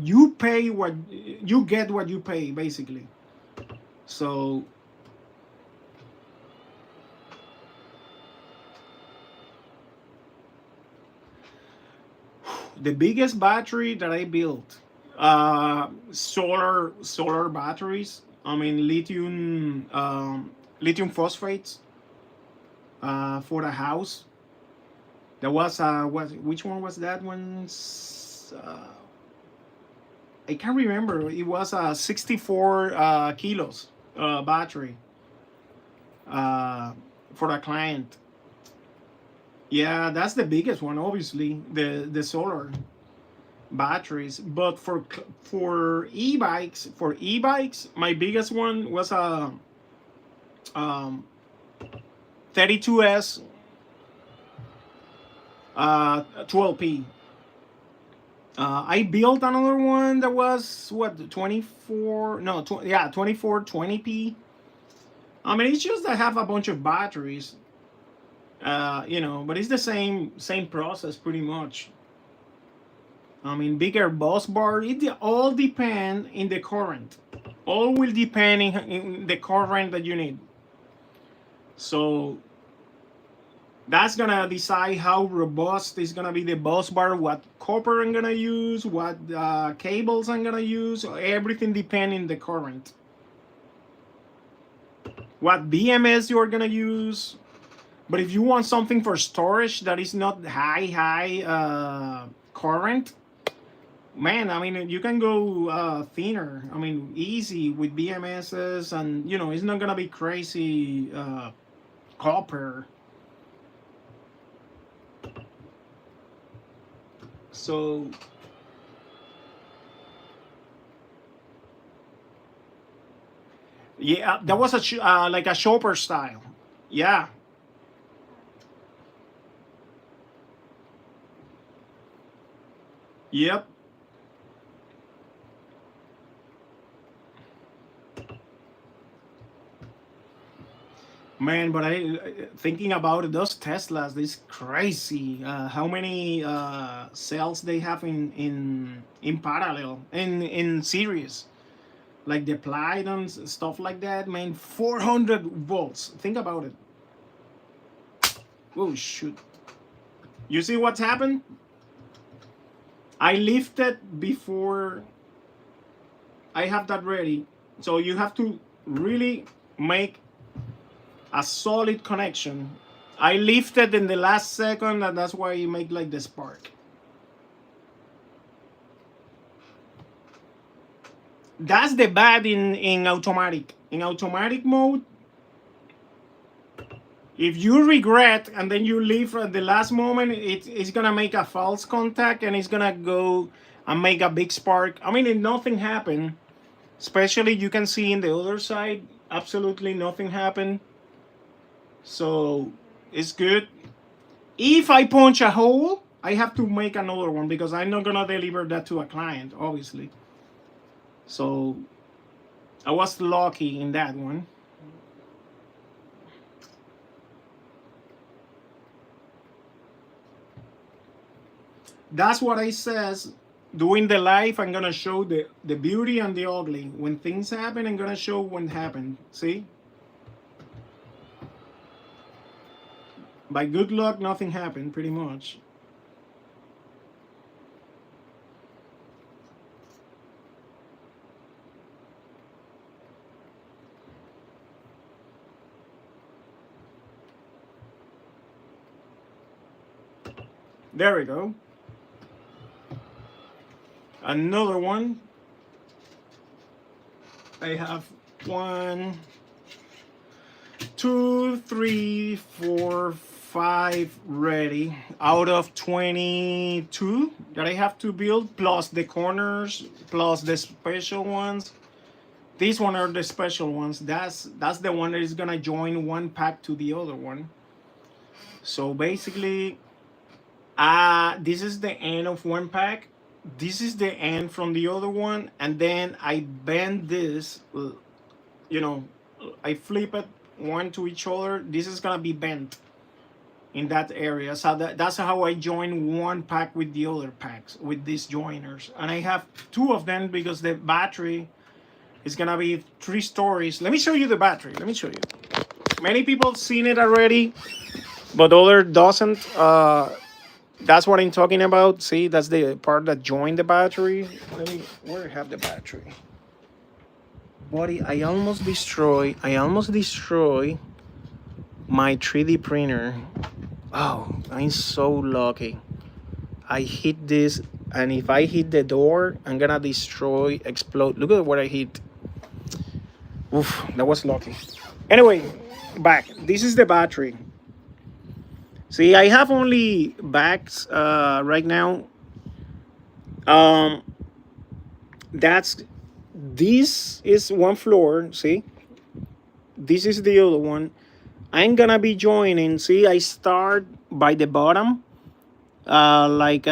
you pay what you get, what you pay, basically. So the biggest battery that I built, solar batteries. I mean, lithium phosphates for the house. There was which one was that one? I can't remember. It was a 64 kilos battery for a client. Yeah, that's the biggest one, obviously, the solar batteries. But for e-bikes, my biggest one was a 32S 12P. I built another one that was what, 24, no, yeah, 24 20P. I mean, it's just I have a bunch of batteries, but it's the same process pretty much. I mean, bigger bus bar. It all depend in the current. All will depend in the current that you need. So that's gonna decide how robust is gonna be the bus bar, what copper I'm gonna use, what cables I'm gonna use. Everything depends in the current. What BMS you're gonna use. But if you want something for storage that is not high current, man, I mean, you can go thinner. I mean, easy with BMSs, and you know, it's not gonna be crazy copper. So yeah, that was like a shopper style. Yeah. Yep. Man, but I thinking about it, those Teslas, this crazy. How many cells they have in parallel in series, like the applied and stuff like that. Man, 400 volts. Think about it. Oh shoot! You see what's happened? I lifted before I have that ready. So you have to really make a solid connection. I lifted in the last second, and that's why you make like the spark. That's the bad in automatic. In automatic mode, if you regret and then you leave at the last moment, it's gonna make a false contact and it's gonna go and make a big spark. I mean, if nothing happened, especially you can see in the other side, absolutely nothing happened. So it's good. If I punch a hole, I have to make another one because I'm not gonna deliver that to a client, obviously. So I was lucky in that one. That's what I says. Doing the live, I'm gonna show the beauty and the ugly. When things happen, I'm gonna show what happened. See? By good luck, nothing happened, pretty much. There we go. Another one. I have 1, 2, 3, 4, 5 ready out of 22 that I have to build, plus the corners, plus the special ones. These one are the special ones. That's the one that is gonna join one pack to the other one. So basically, this is the end of one pack. This is the end from the other one, and then I bend this. You know, I flip it one to each other. This is gonna be bent in that area. So that's how I join one pack with the other packs with these joiners. And I have two of them because the battery is gonna be 3 stories. Let me show you the battery. Let me show you. Many people seen it already, but other doesn't. That's what I'm talking about. See, that's the part that joined the battery. Let me, where I have the battery? Buddy, I almost destroy my 3D printer. Oh, I'm so lucky. I hit this, and if I hit the door, I'm gonna destroy, explode. Look at what I hit. Oof, that was lucky. Anyway, back. This is the battery. See, I have only bags right now. That's this is one floor. See, this is the other one. I'm gonna be joining. See, I start by the bottom, like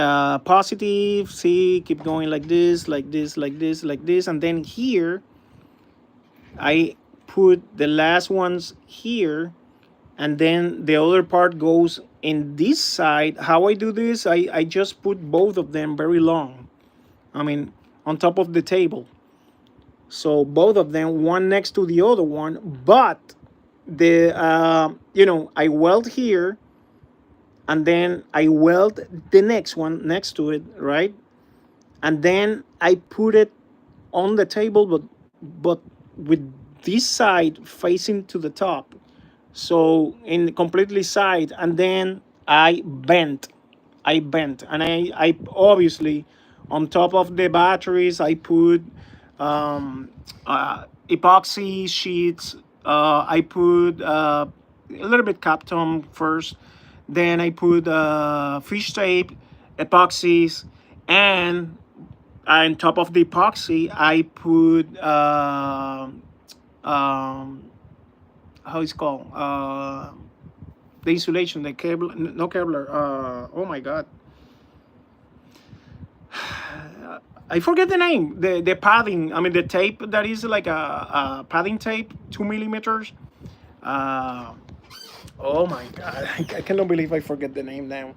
positive. See, keep going like this, like this, like this, like this, and then here I put the last ones here, and then the other part goes in this side. How I do this, I just put both of them very long. I mean, on top of the table. So both of them, one next to the other one, but the, I weld here, and then I weld the next one next to it, right? And then I put it on the table, but with this side facing to the top. So in completely side, and then I bent, and I obviously on top of the batteries I put epoxy sheets. I put a little bit Capton first, then I put fish tape, epoxies, and on top of the epoxy I put um, how it's called, the insulation, the cable, no Kevlar. Oh my God, I forget the name. The padding. I mean the tape that is like a padding tape, 2 millimeters. Uh, oh my God, I cannot believe I forget the name now.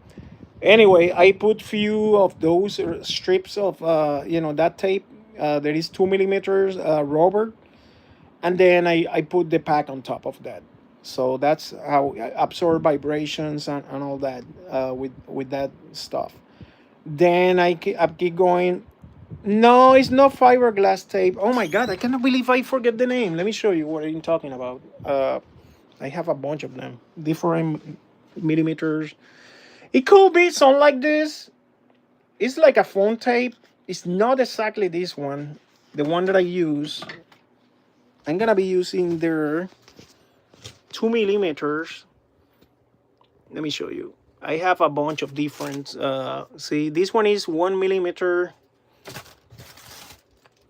Anyway, I put few of those strips of that tape. There is 2 millimeters rubber, and then I put the pack on top of that. So that's how I absorb vibrations and all that with that stuff. Then I keep going. No, it's not fiberglass tape. Oh my God, I cannot believe I forget the name. Let me show you what I'm talking about. I have a bunch of them, different millimeters. It could be something like this. It's like a phone tape. It's not exactly this one. The one that I use. I'm gonna be using their 2 millimeters. Let me show you. I have a bunch of different. See, this one is 1 millimeter.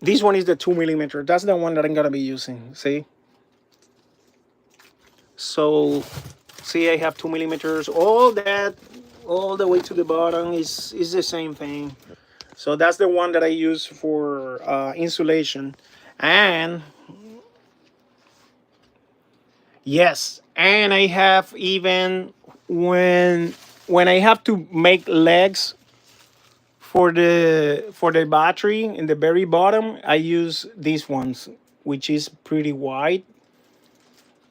This one is the 2 millimeter. That's the one that I'm gonna be using. See. So, see, I have 2 millimeters. All that, all the way to the bottom is the same thing. So that's the one that I use for insulation, and yes, and I have even when I have to make legs for the battery in the very bottom, I use these ones, which is pretty wide.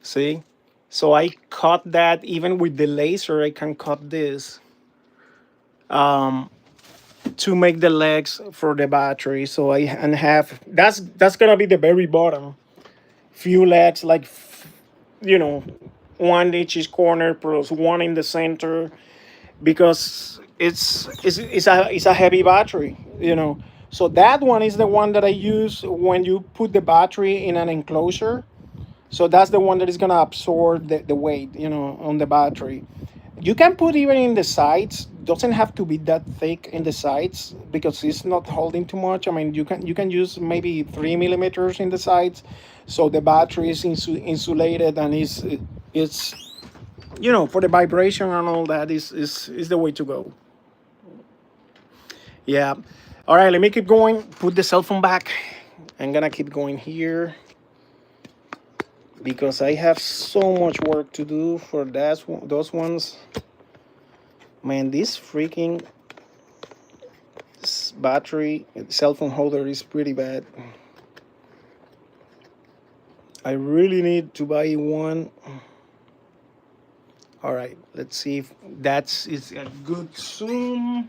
See, so I cut that even with the laser. I can cut this to make the legs for the battery. So I and have that's gonna be the very bottom. Few legs, like, 1 each corner plus one in the center, because it's a heavy battery. So that one is the one that I use when you put the battery in an enclosure. So that's the one that is gonna absorb the weight, on the battery. You can put even in the sides. Doesn't have to be that thick in the sides because it's not holding too much. I mean, you can use maybe 3 millimeters in the sides, so the battery is insulated, and it's for the vibration and all that is the way to go. Yeah. All right. Let me keep going. Put the cell phone back. I'm gonna keep going here because I have so much work to do for those ones. Man, this freaking battery cell phone holder is pretty bad. I really need to buy one. All right, let's see if is a good zoom.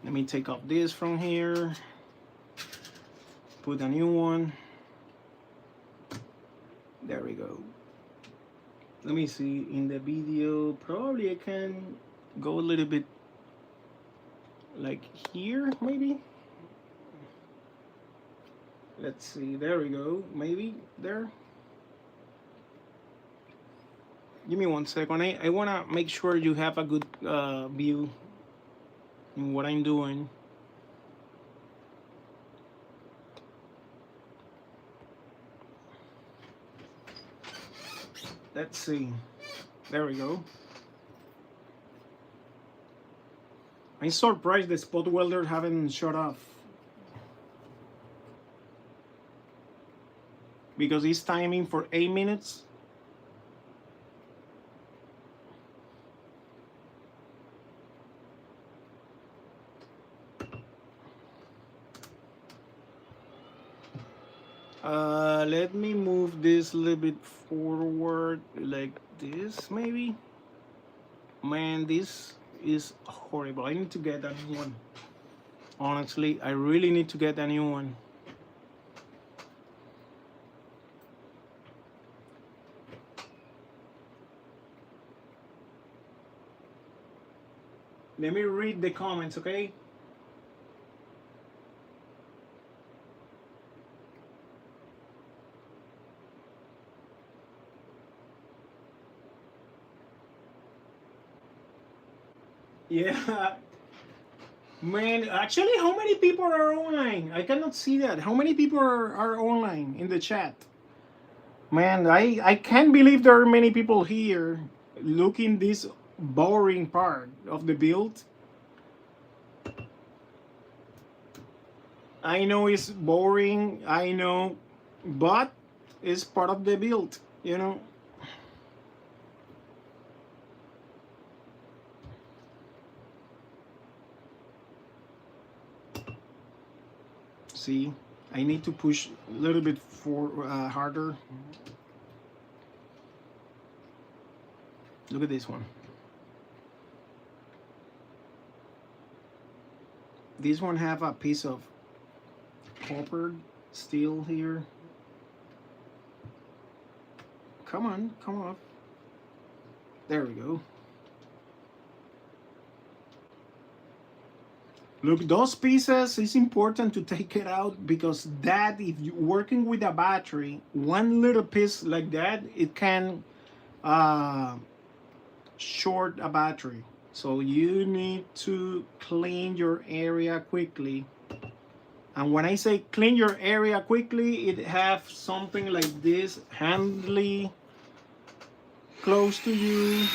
Let me take off this from here. Put a new one. There we go. Let me see in the video. Probably I can go a little bit like here, maybe. Let's see. There we go. Maybe there. Give me 1 second. I want to make sure you have a good view in what I'm doing. Let's see. There we go. I'm surprised the spot welder haven't shut off, because it's timing for 8 minutes. Let me move this a little bit forward like this, maybe. Man, this is horrible. I need to get a new one. Honestly, I really need to get a new one. Let me read the comments, okay? Yeah. Man, actually, how many people are online? I cannot see that. How many people are online in the chat? Man, I can't believe there are many people here looking this boring part of the build. I know it's boring, I know, but it's part of the build, you know. See, I need to push a little bit for harder. Look at this one. This one have a piece of copper steel here. Come on, come up. There we go. Look, those pieces, it's important to take it out because that, if you're working with a battery, one little piece like that, it can short a battery. So you need to clean your area quickly. And when I say clean your area quickly, it have something like this handy close to you.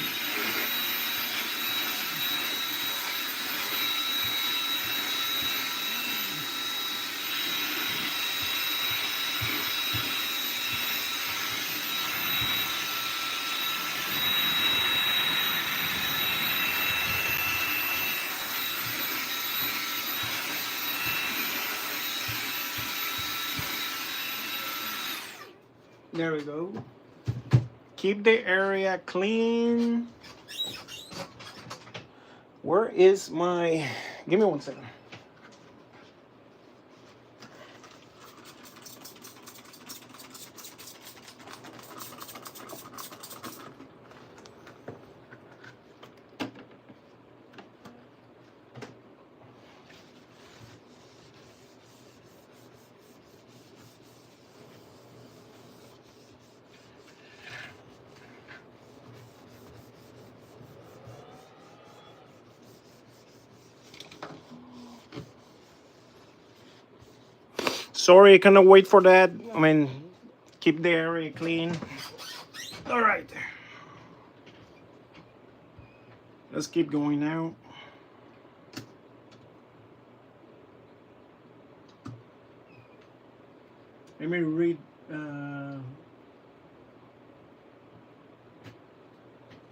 There we go. Keep the area clean. Where is my, give me 1 second. Sorry, I cannot wait for that. I mean, keep the area clean. All right. Let's keep going now. Let me read.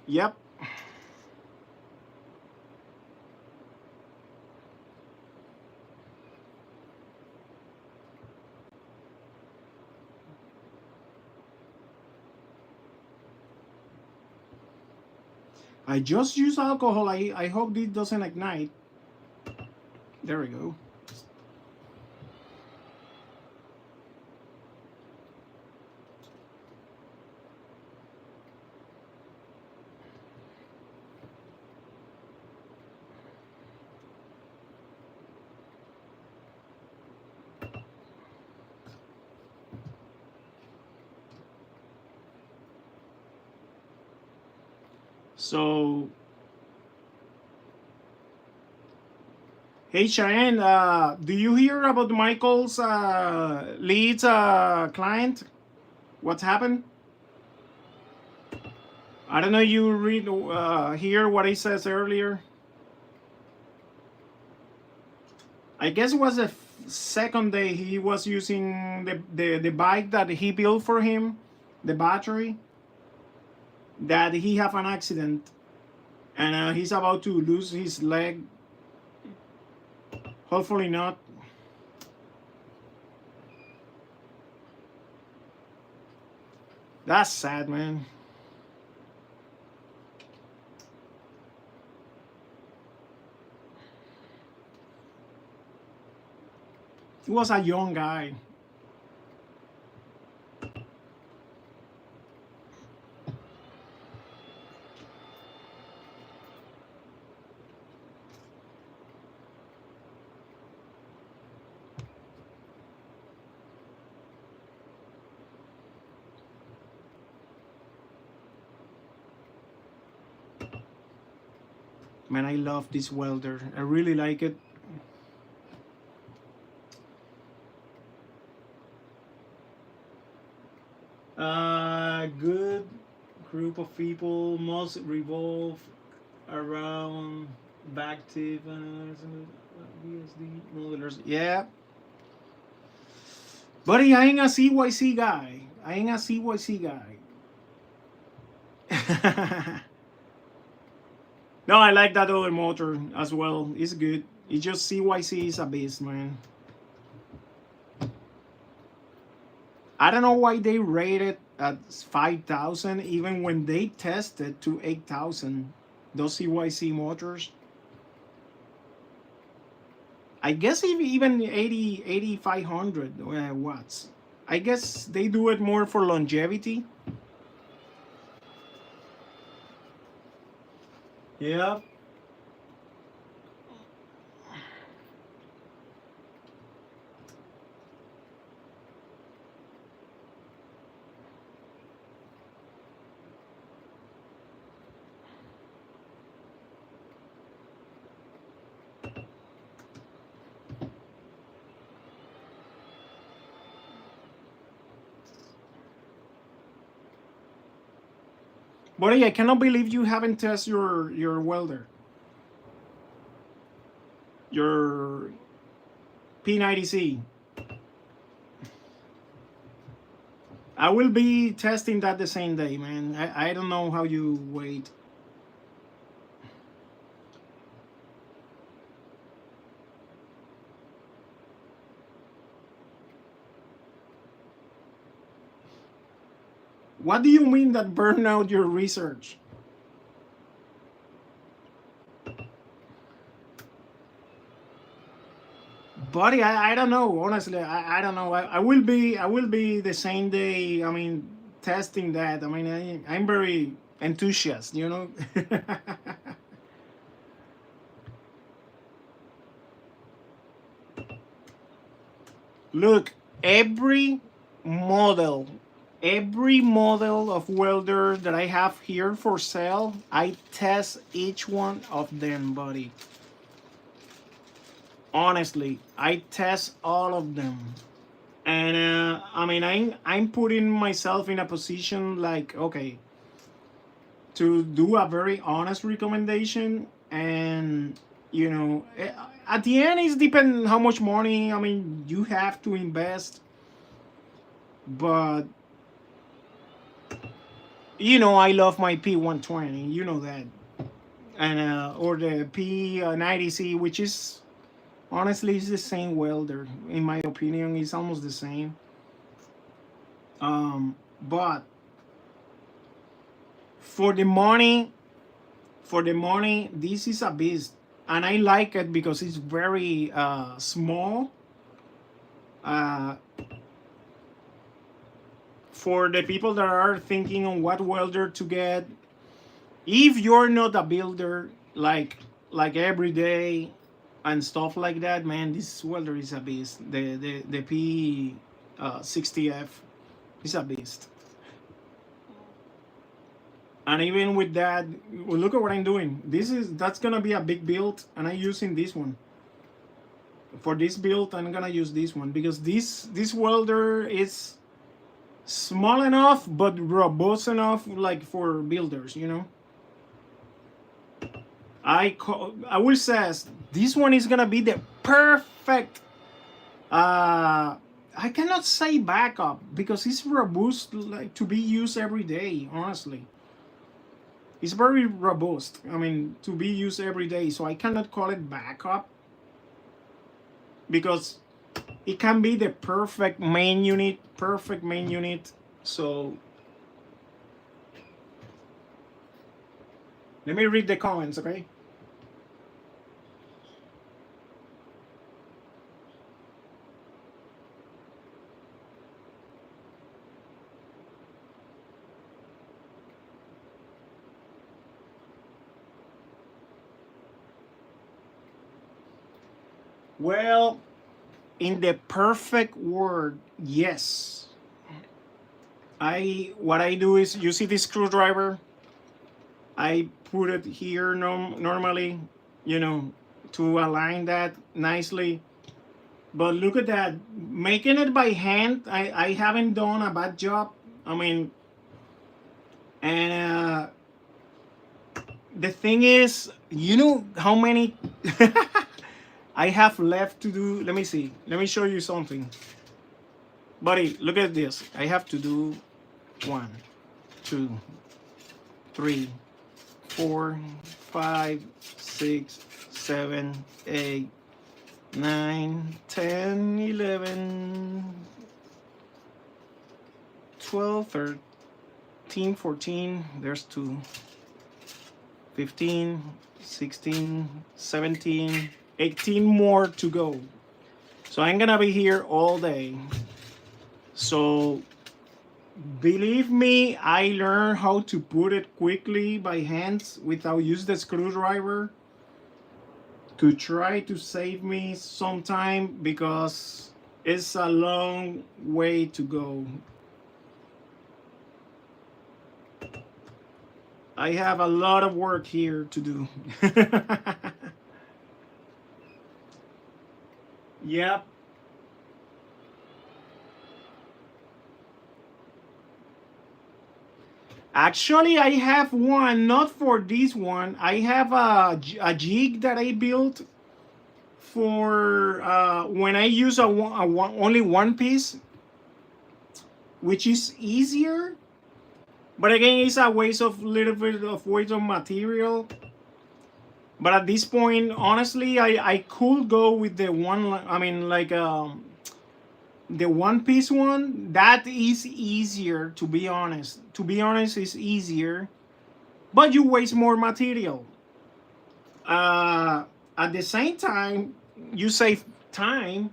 Yep. I just use alcohol. I hope this doesn't ignite. There we go. So, hey Cheyenne, do you hear about Michael's Leeds client? What's happened? I don't know. You read hear what he says earlier. I guess it was the second day he was using the bike that he built for him, the battery. That he have an accident, and he's about to lose his leg. Hopefully not. That's sad, man. He was a young guy. Man, I love this welder. I really like it. Good group of people must revolve around backtive BSD modelers. Yeah, buddy, I ain't a CYC guy. I ain't a CYC guy. No, I like that other motor as well. It's good. It's just CYC is a beast, man. I don't know why they rated at 5,000 even when they tested to 8,000. Those CYC motors. I guess even 8,500 watts. I guess they do it more for longevity. Yeah. Buddy, I cannot believe you haven't tested your welder. Your P90C. I will be testing that the same day, man. I don't know how you wait. What do you mean that burn out your research? Buddy, I don't know. Honestly, I don't know. I will be the same day. I mean, testing that. I mean, I'm very enthusiastic, you know. Look, model, every model of welder that I have here for sale, I test each one of them, buddy. Honestly, I test all of them. And I mean, I'm putting myself in a position like, okay, to do a very honest recommendation. And you know, at the end it's depend how much money, I mean, you have to invest. But you know, I love my P120, you know that. And or the P90C, which is honestly is the same welder in my opinion. It's almost the same. But for the money, this is a beast, and I like it because it's very small. Uh, for the people that are thinking on what welder to get, if you're not a builder like every day and stuff like that, man, this welder is a beast. The P60F is a beast. And even with that, well, look at what I'm doing. That's gonna be a big build, and I'm using this one. For this build, I'm gonna use this one because this welder is small enough but robust enough, like for builders, you know. I will say this one is gonna be the perfect. I cannot say backup because it's robust, like to be used every day. Honestly, it's very robust. I mean, to be used every day, so I cannot call it backup because it can be the perfect main unit. So let me read the comments, okay? Well, in the perfect word, yes. What I do is, you see this screwdriver? I put it here normally, you know, to align that nicely. But look at that, making it by hand. I haven't done a bad job. I mean, and the thing is, you know how many I have left to do. Let me see. Let me show you something. Buddy, look at this. I have to do 1, 2, 3, 4, 5, 6, 7, 8, 9, 10, 11, 12, 13, 14. There's 2. 15, 16, 17, 18 more to go. So I'm gonna be here all day. So believe me, I learned how to put it quickly by hands without using the screwdriver to try to save me some time, because it's a long way to go. I have a lot of work here to do. Yep. Actually, I have one, not for this one. I have a jig that I built for when I use only one piece, which is easier. But again, it's a waste of little bit of waste of material. But at this point, honestly, I could go with the one. I mean, like the one piece one. That is easier, to be honest. To be honest, it's easier, but you waste more material. At the same time, you save time,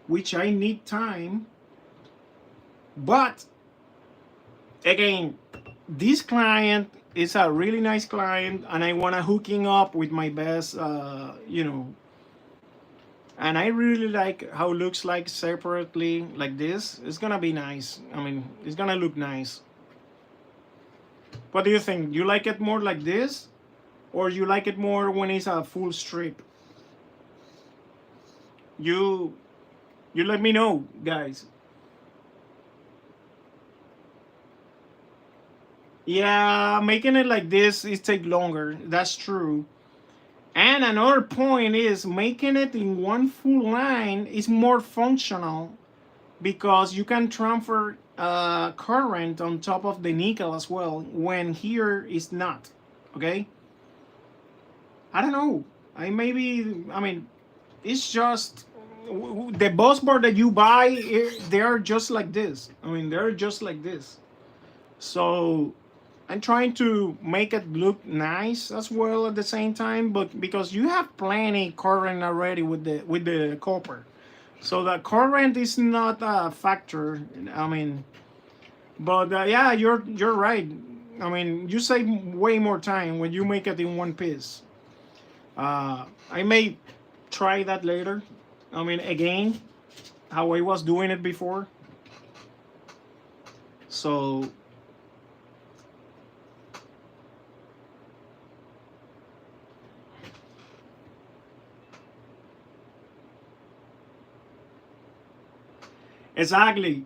which I need time. But again, this client is a really nice client, and I want to hooking up with my best, you know. And I really like how it looks like separately like this. It's gonna be nice. I mean, it's gonna look nice. What do you think? You like it more like this, or you like it more when it's a full strip? You you let me know, guys. Yeah, making it like this is take longer. That's true. And another point is making it in one full line is more functional, because you can transfer current on top of the nickel as well, when here is not. Okay. I don't know. I mean, it's just the bus bar that you buy. They are just like this. I mean, they're just like this. So I'm trying to make it look nice as well at the same time, but because you have plenty current already with the copper, so the current is not a factor. I mean, but yeah, you're right. I mean, you save way more time when you make it in one piece. I may try that later. I mean, again, how I was doing it before. So exactly,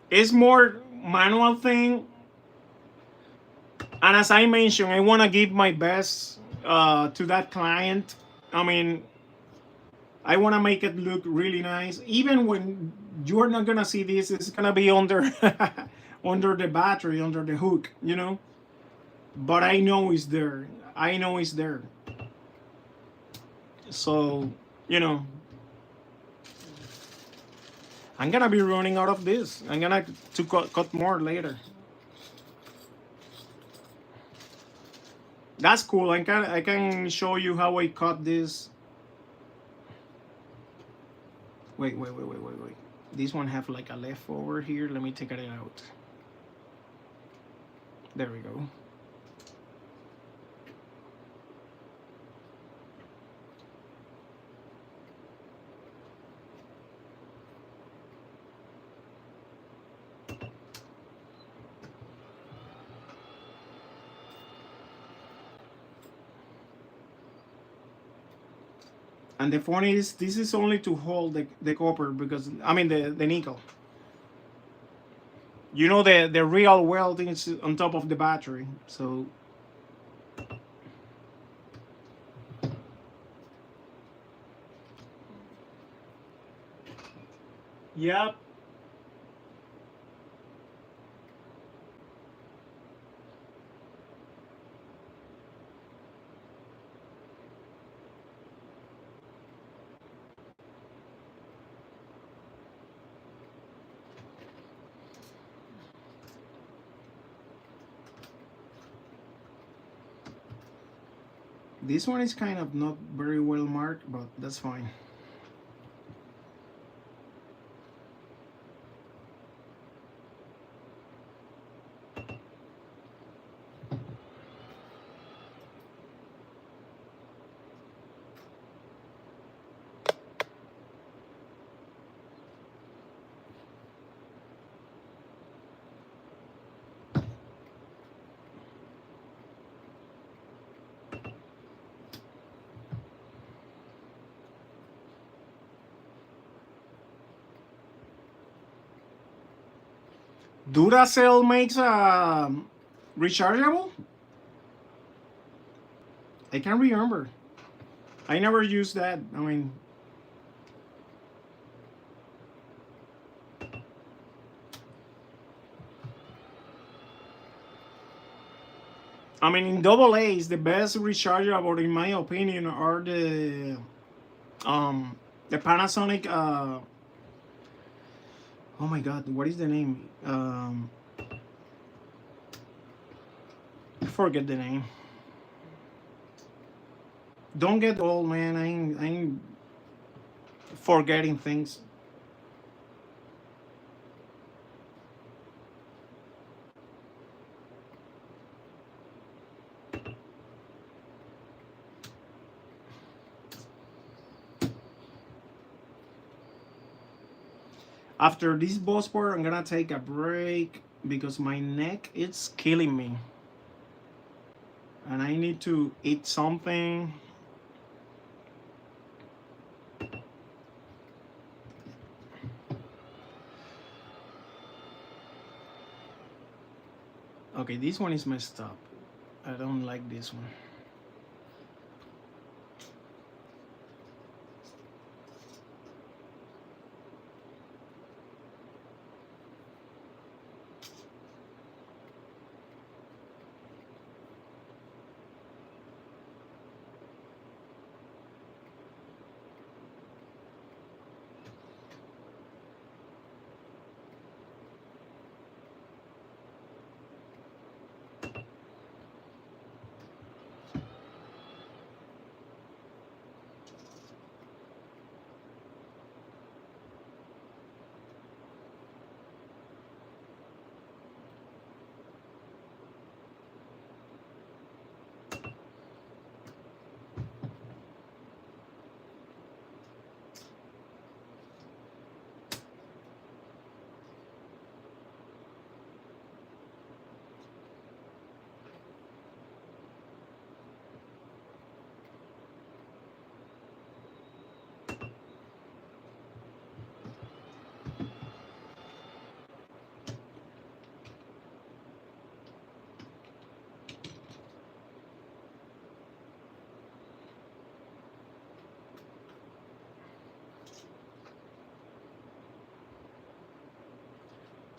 it's more manual thing. And as I mentioned, I want to give my best to that client. I mean, I want to make it look really nice. Even when you're not gonna see this, it's gonna be under under the battery, under the hook, you know. But I know it's there. I know it's there. So, you know, I'm gonna be running out of this. I'm gonna to cut more later. That's cool. I can show you how I cut this. Wait. This one have like a leftover here. Let me take it out. There we go. And the funny is, this is only to hold the copper, because I mean the nickel. You know, the real welding is on top of the battery. So yep. This one is kind of not very well marked, but that's fine. Duracell makes a rechargeable? I can't remember. I never used that. I mean, in double A's, the best rechargeable, in my opinion, are the Panasonic. Oh my God, what is the name? I forget the name. Don't get old, man. I ain't forgetting things. After this boss part, I'm gonna take a break because my neck is killing me, and I need to eat something. Okay, this one is messed up. I don't like this one.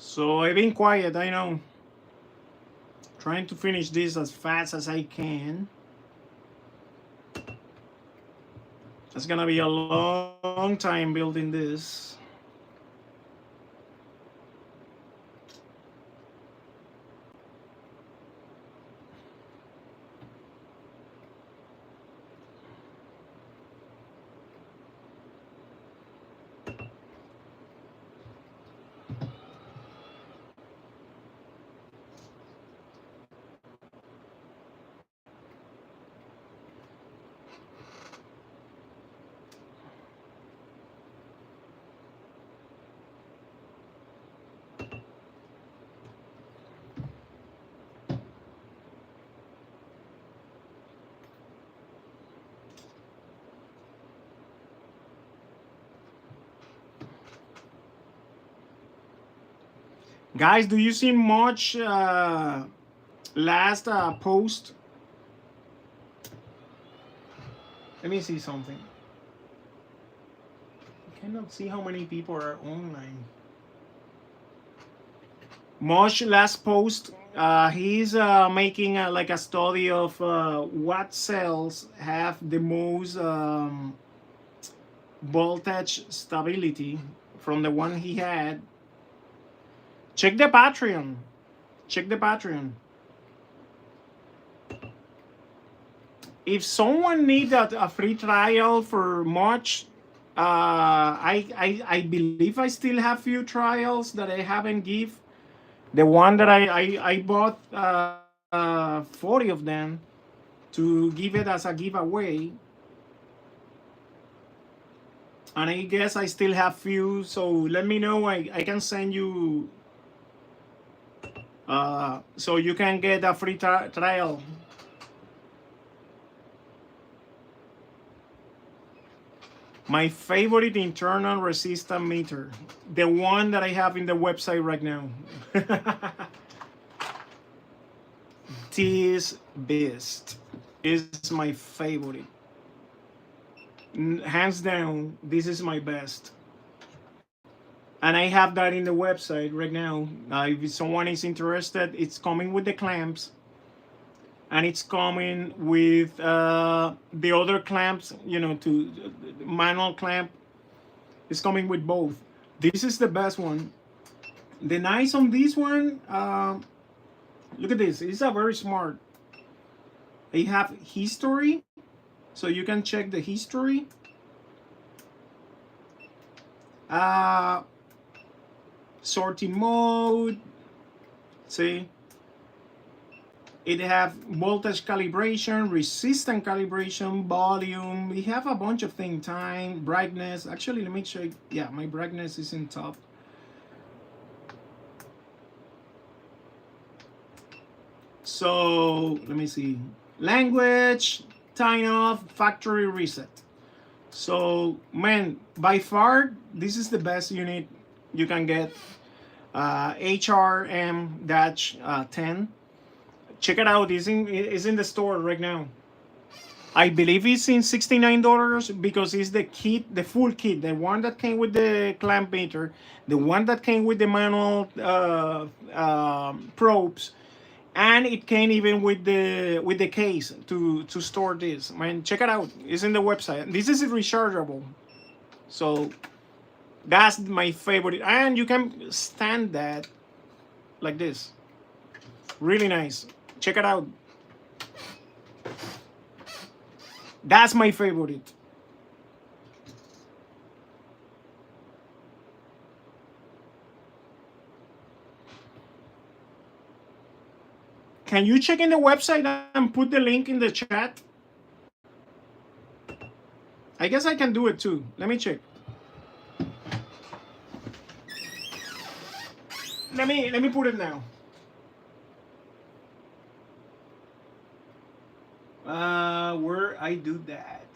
So I've been quiet, I know. Trying to finish this as fast as I can. It's gonna be a long time building this. Guys, do you see much last post? Let me see something. I cannot see how many people are online. Mosh last post, he's making like a study of what cells have the most voltage stability from the one he had. Check the Patreon. Check the Patreon. If someone needs a free trial for March, I believe I still have few trials that I haven't give. The one that I bought 40 of them to give it as a giveaway. And I guess I still have few, so let me know. I can send you so you can get a free trial. My favorite internal resistance meter, the one that I have in the website right now. This beast is my favorite. Hands down, this is my best. And I have that in the website right now. If someone is interested, it's coming with the clamps. And it's coming with the other clamps, you know, to manual clamp. It's coming with both. This is the best one. The nice on this one, look at this. It's a very smart. They have history, so you can check the history. Sorting mode. See. It have voltage calibration, resistance calibration, volume. We have a bunch of things. Time, brightness. Actually, let me check. Yeah, my brightness is in top. So let me see. Language, time off, factory reset. So man, by far, this is the best unit you can get. HRM-10. Check it out. It's in the store right now. I believe it's in $69 because it's the kit, the full kit, the one that came with the clamp meter, the one that came with the manual probes, and it came even with the case to store this. Man, check it out. It's in the website. This is rechargeable, so that's my favorite. And you can stand that like this. Really nice. Check it out. That's my favorite. Can you check in the website and put the link in the chat? I guess I can do it too. Let me check. Let me put it now. Where I do that.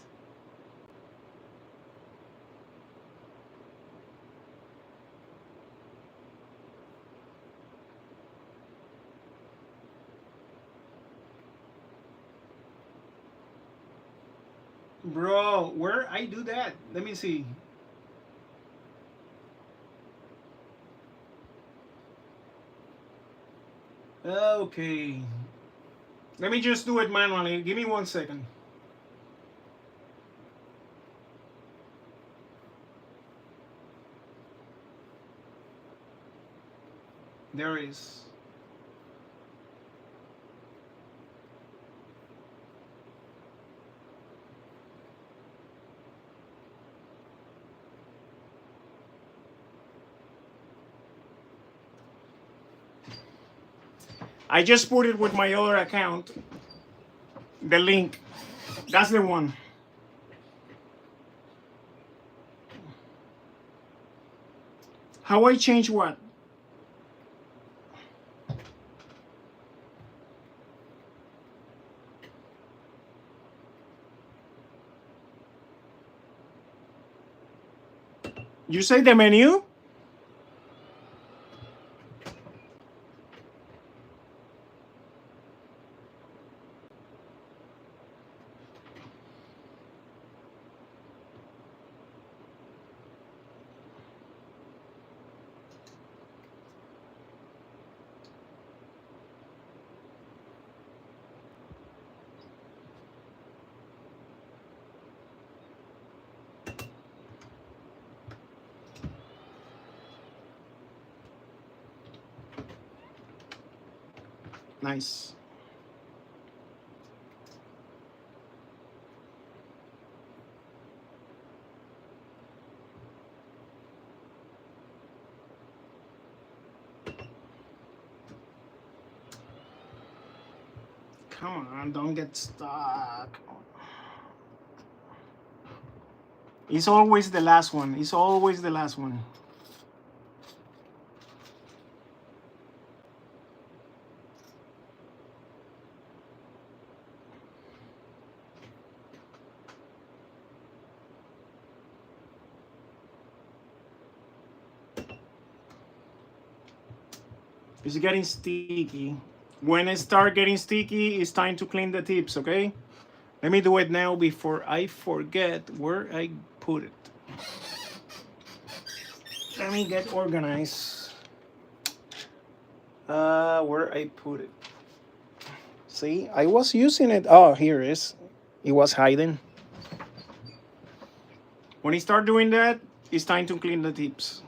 Bro, where I do that? Let me see. Okay. Let me just do it manually. Give me 1 second. There is. I just put it with my other account. The link. That's the one. How I change what? You say the menu? Nice. Come on, don't get stuck. It's always the last one. It's always the last one. It's getting sticky. When it start getting sticky, it's time to clean the tips, okay? Let me do it now before I forget where I put it. Let me get organized. Where I put it. See, I was using it. Oh, here it is. It was hiding. When you start doing that, it's time to clean the tips.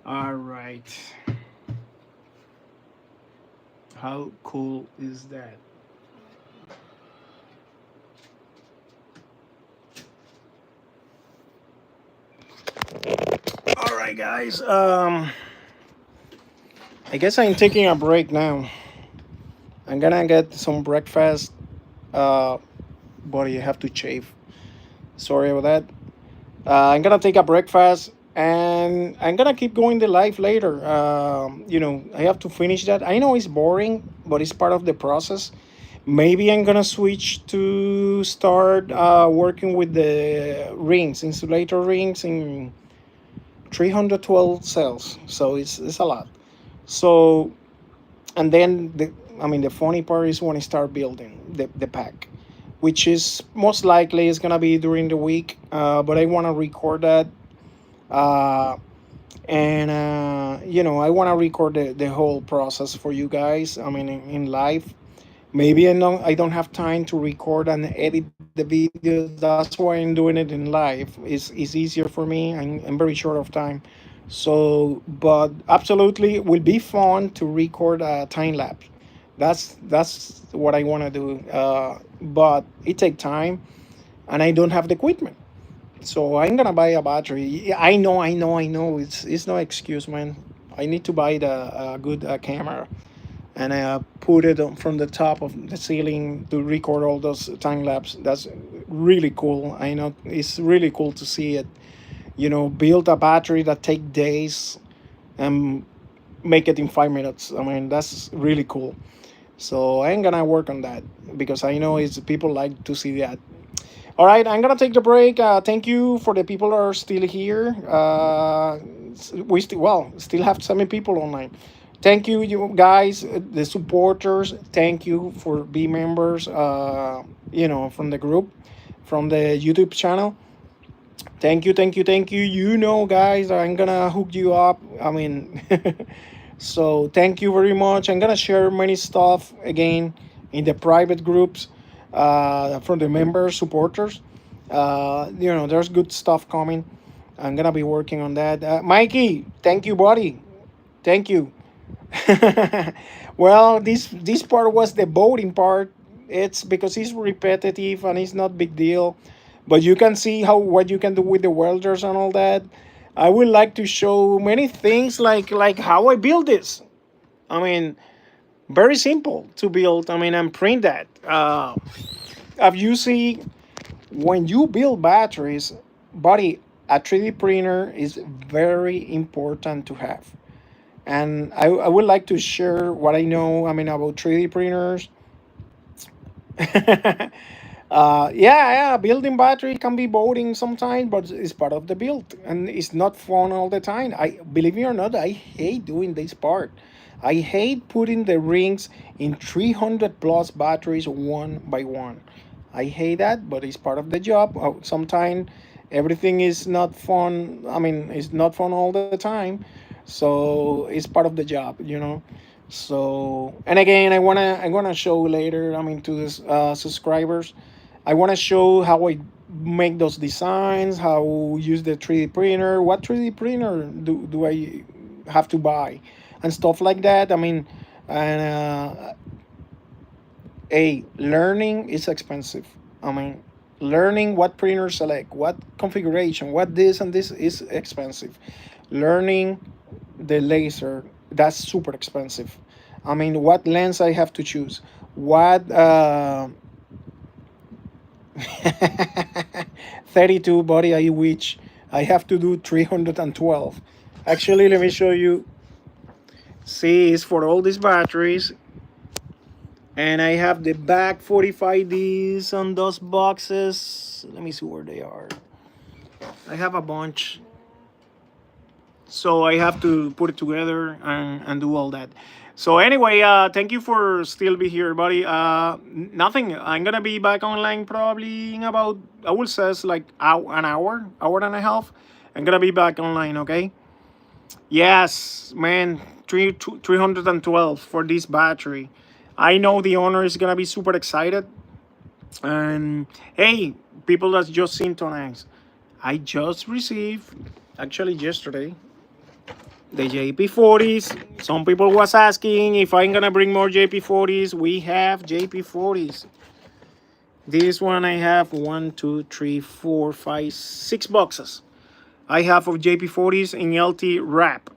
All right. How cool is that? All right, guys. I guess I'm taking a break now. I'm gonna get some breakfast. But you have to shave. Sorry about that. I'm gonna take a breakfast and I'm gonna keep going the live later. I have to finish that. I know it's boring, but it's part of the process. Maybe I'm gonna switch to start working with the rings, insulator rings in 312 cells. So it's a lot. So and then the funny part is when I start building the pack, which is most likely is gonna be during the week. But I want to record that, uh, and I want to record the whole process for you guys. I mean, in live. Maybe I don't have time to record and edit the video. That's why I'm doing it in live. It's easier for me. I'm very short of time. So, but absolutely, it will be fun to record a time lapse. That's what I want to do. But it takes time, and I don't have the equipment. So I'm gonna buy a battery. Yeah, I know. It's no excuse, man. I need to buy the good camera, and I put it from the top of the ceiling to record all those time lapse. That's really cool. I know it's really cool to see it. Build a battery that take days and make it in 5 minutes. I mean, that's really cool. So I'm gonna work on that because I know it's people like to see that. All right, I'm gonna take the break. Thank you for the people that are still here. We still have 7 people online. Thank you, you guys, the supporters. Thank you for being members. From the group, from the YouTube channel. Thank you, thank you, thank you. Guys, I'm gonna hook you up. I mean, so thank you very much. I'm gonna share many stuff again in the private groups from the members, supporters. There's good stuff coming. I'm gonna be working on that. Mikey, thank you, buddy. Thank you. Well, this part was the boating part. It's because it's repetitive and it's not big deal, but you can see how what you can do with the welders and all that. I would like to show many things like how I build this. I mean, very simple to build. I mean, and print that. If you see, when you build batteries, buddy, a 3D printer is very important to have. And I would like to share what I know. I mean, about 3D printers. Yeah, building battery can be boring sometimes, but it's part of the build, and it's not fun all the time. I believe me or not, I hate doing this part. I hate putting the rings in 300 plus batteries one by one. I hate that, but it's part of the job. Sometimes everything is not fun. I mean, it's not fun all the time. So it's part of the job, you know. So, and again, I wanna show later. I mean, to this subscribers, I wanna show how I make those designs, how use the 3D printer, what 3D printer do I have to buy, and stuff like that. I mean, and learning is expensive. I mean, learning what printer select, what configuration, what this and this is expensive. Learning the laser, that's super expensive. I mean, what lens I have to choose, what 32 body, I wish I have to do 312. Actually, let me show you. See, it's for all these batteries, and I have the back 45Ds on those boxes. Let me see where they are. I have a bunch, so I have to put it together and do all that. So anyway, thank you for still be here, buddy. Nothing. I'm gonna be back online probably in about, I will says like an hour and a half. I'm gonna be back online. Okay. Yes, man. 312 for this battery. I know the owner is gonna be super excited. And hey, people that just synchronize, I just received, actually yesterday, the JP40s. Some people was asking if I'm gonna bring more JP40s. We have JP40s. This one I have 1, 2, 3, 4, 5, 6 boxes. I have of JP40s in LT wrap.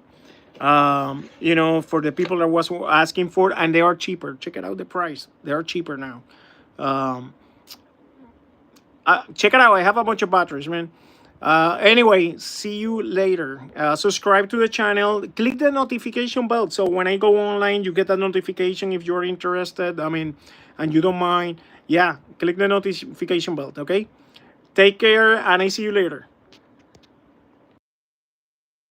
You know, for the people that was asking for, and they are cheaper. Check it out, the price. They are cheaper now. Um, check it out. I have a bunch of batteries, man. Anyway, see you later. Subscribe to the channel. Click the notification bell so when I go online, you get a notification if you're interested. I mean, and you don't mind. Yeah, click the notification bell. Okay. Take care, and I see you later.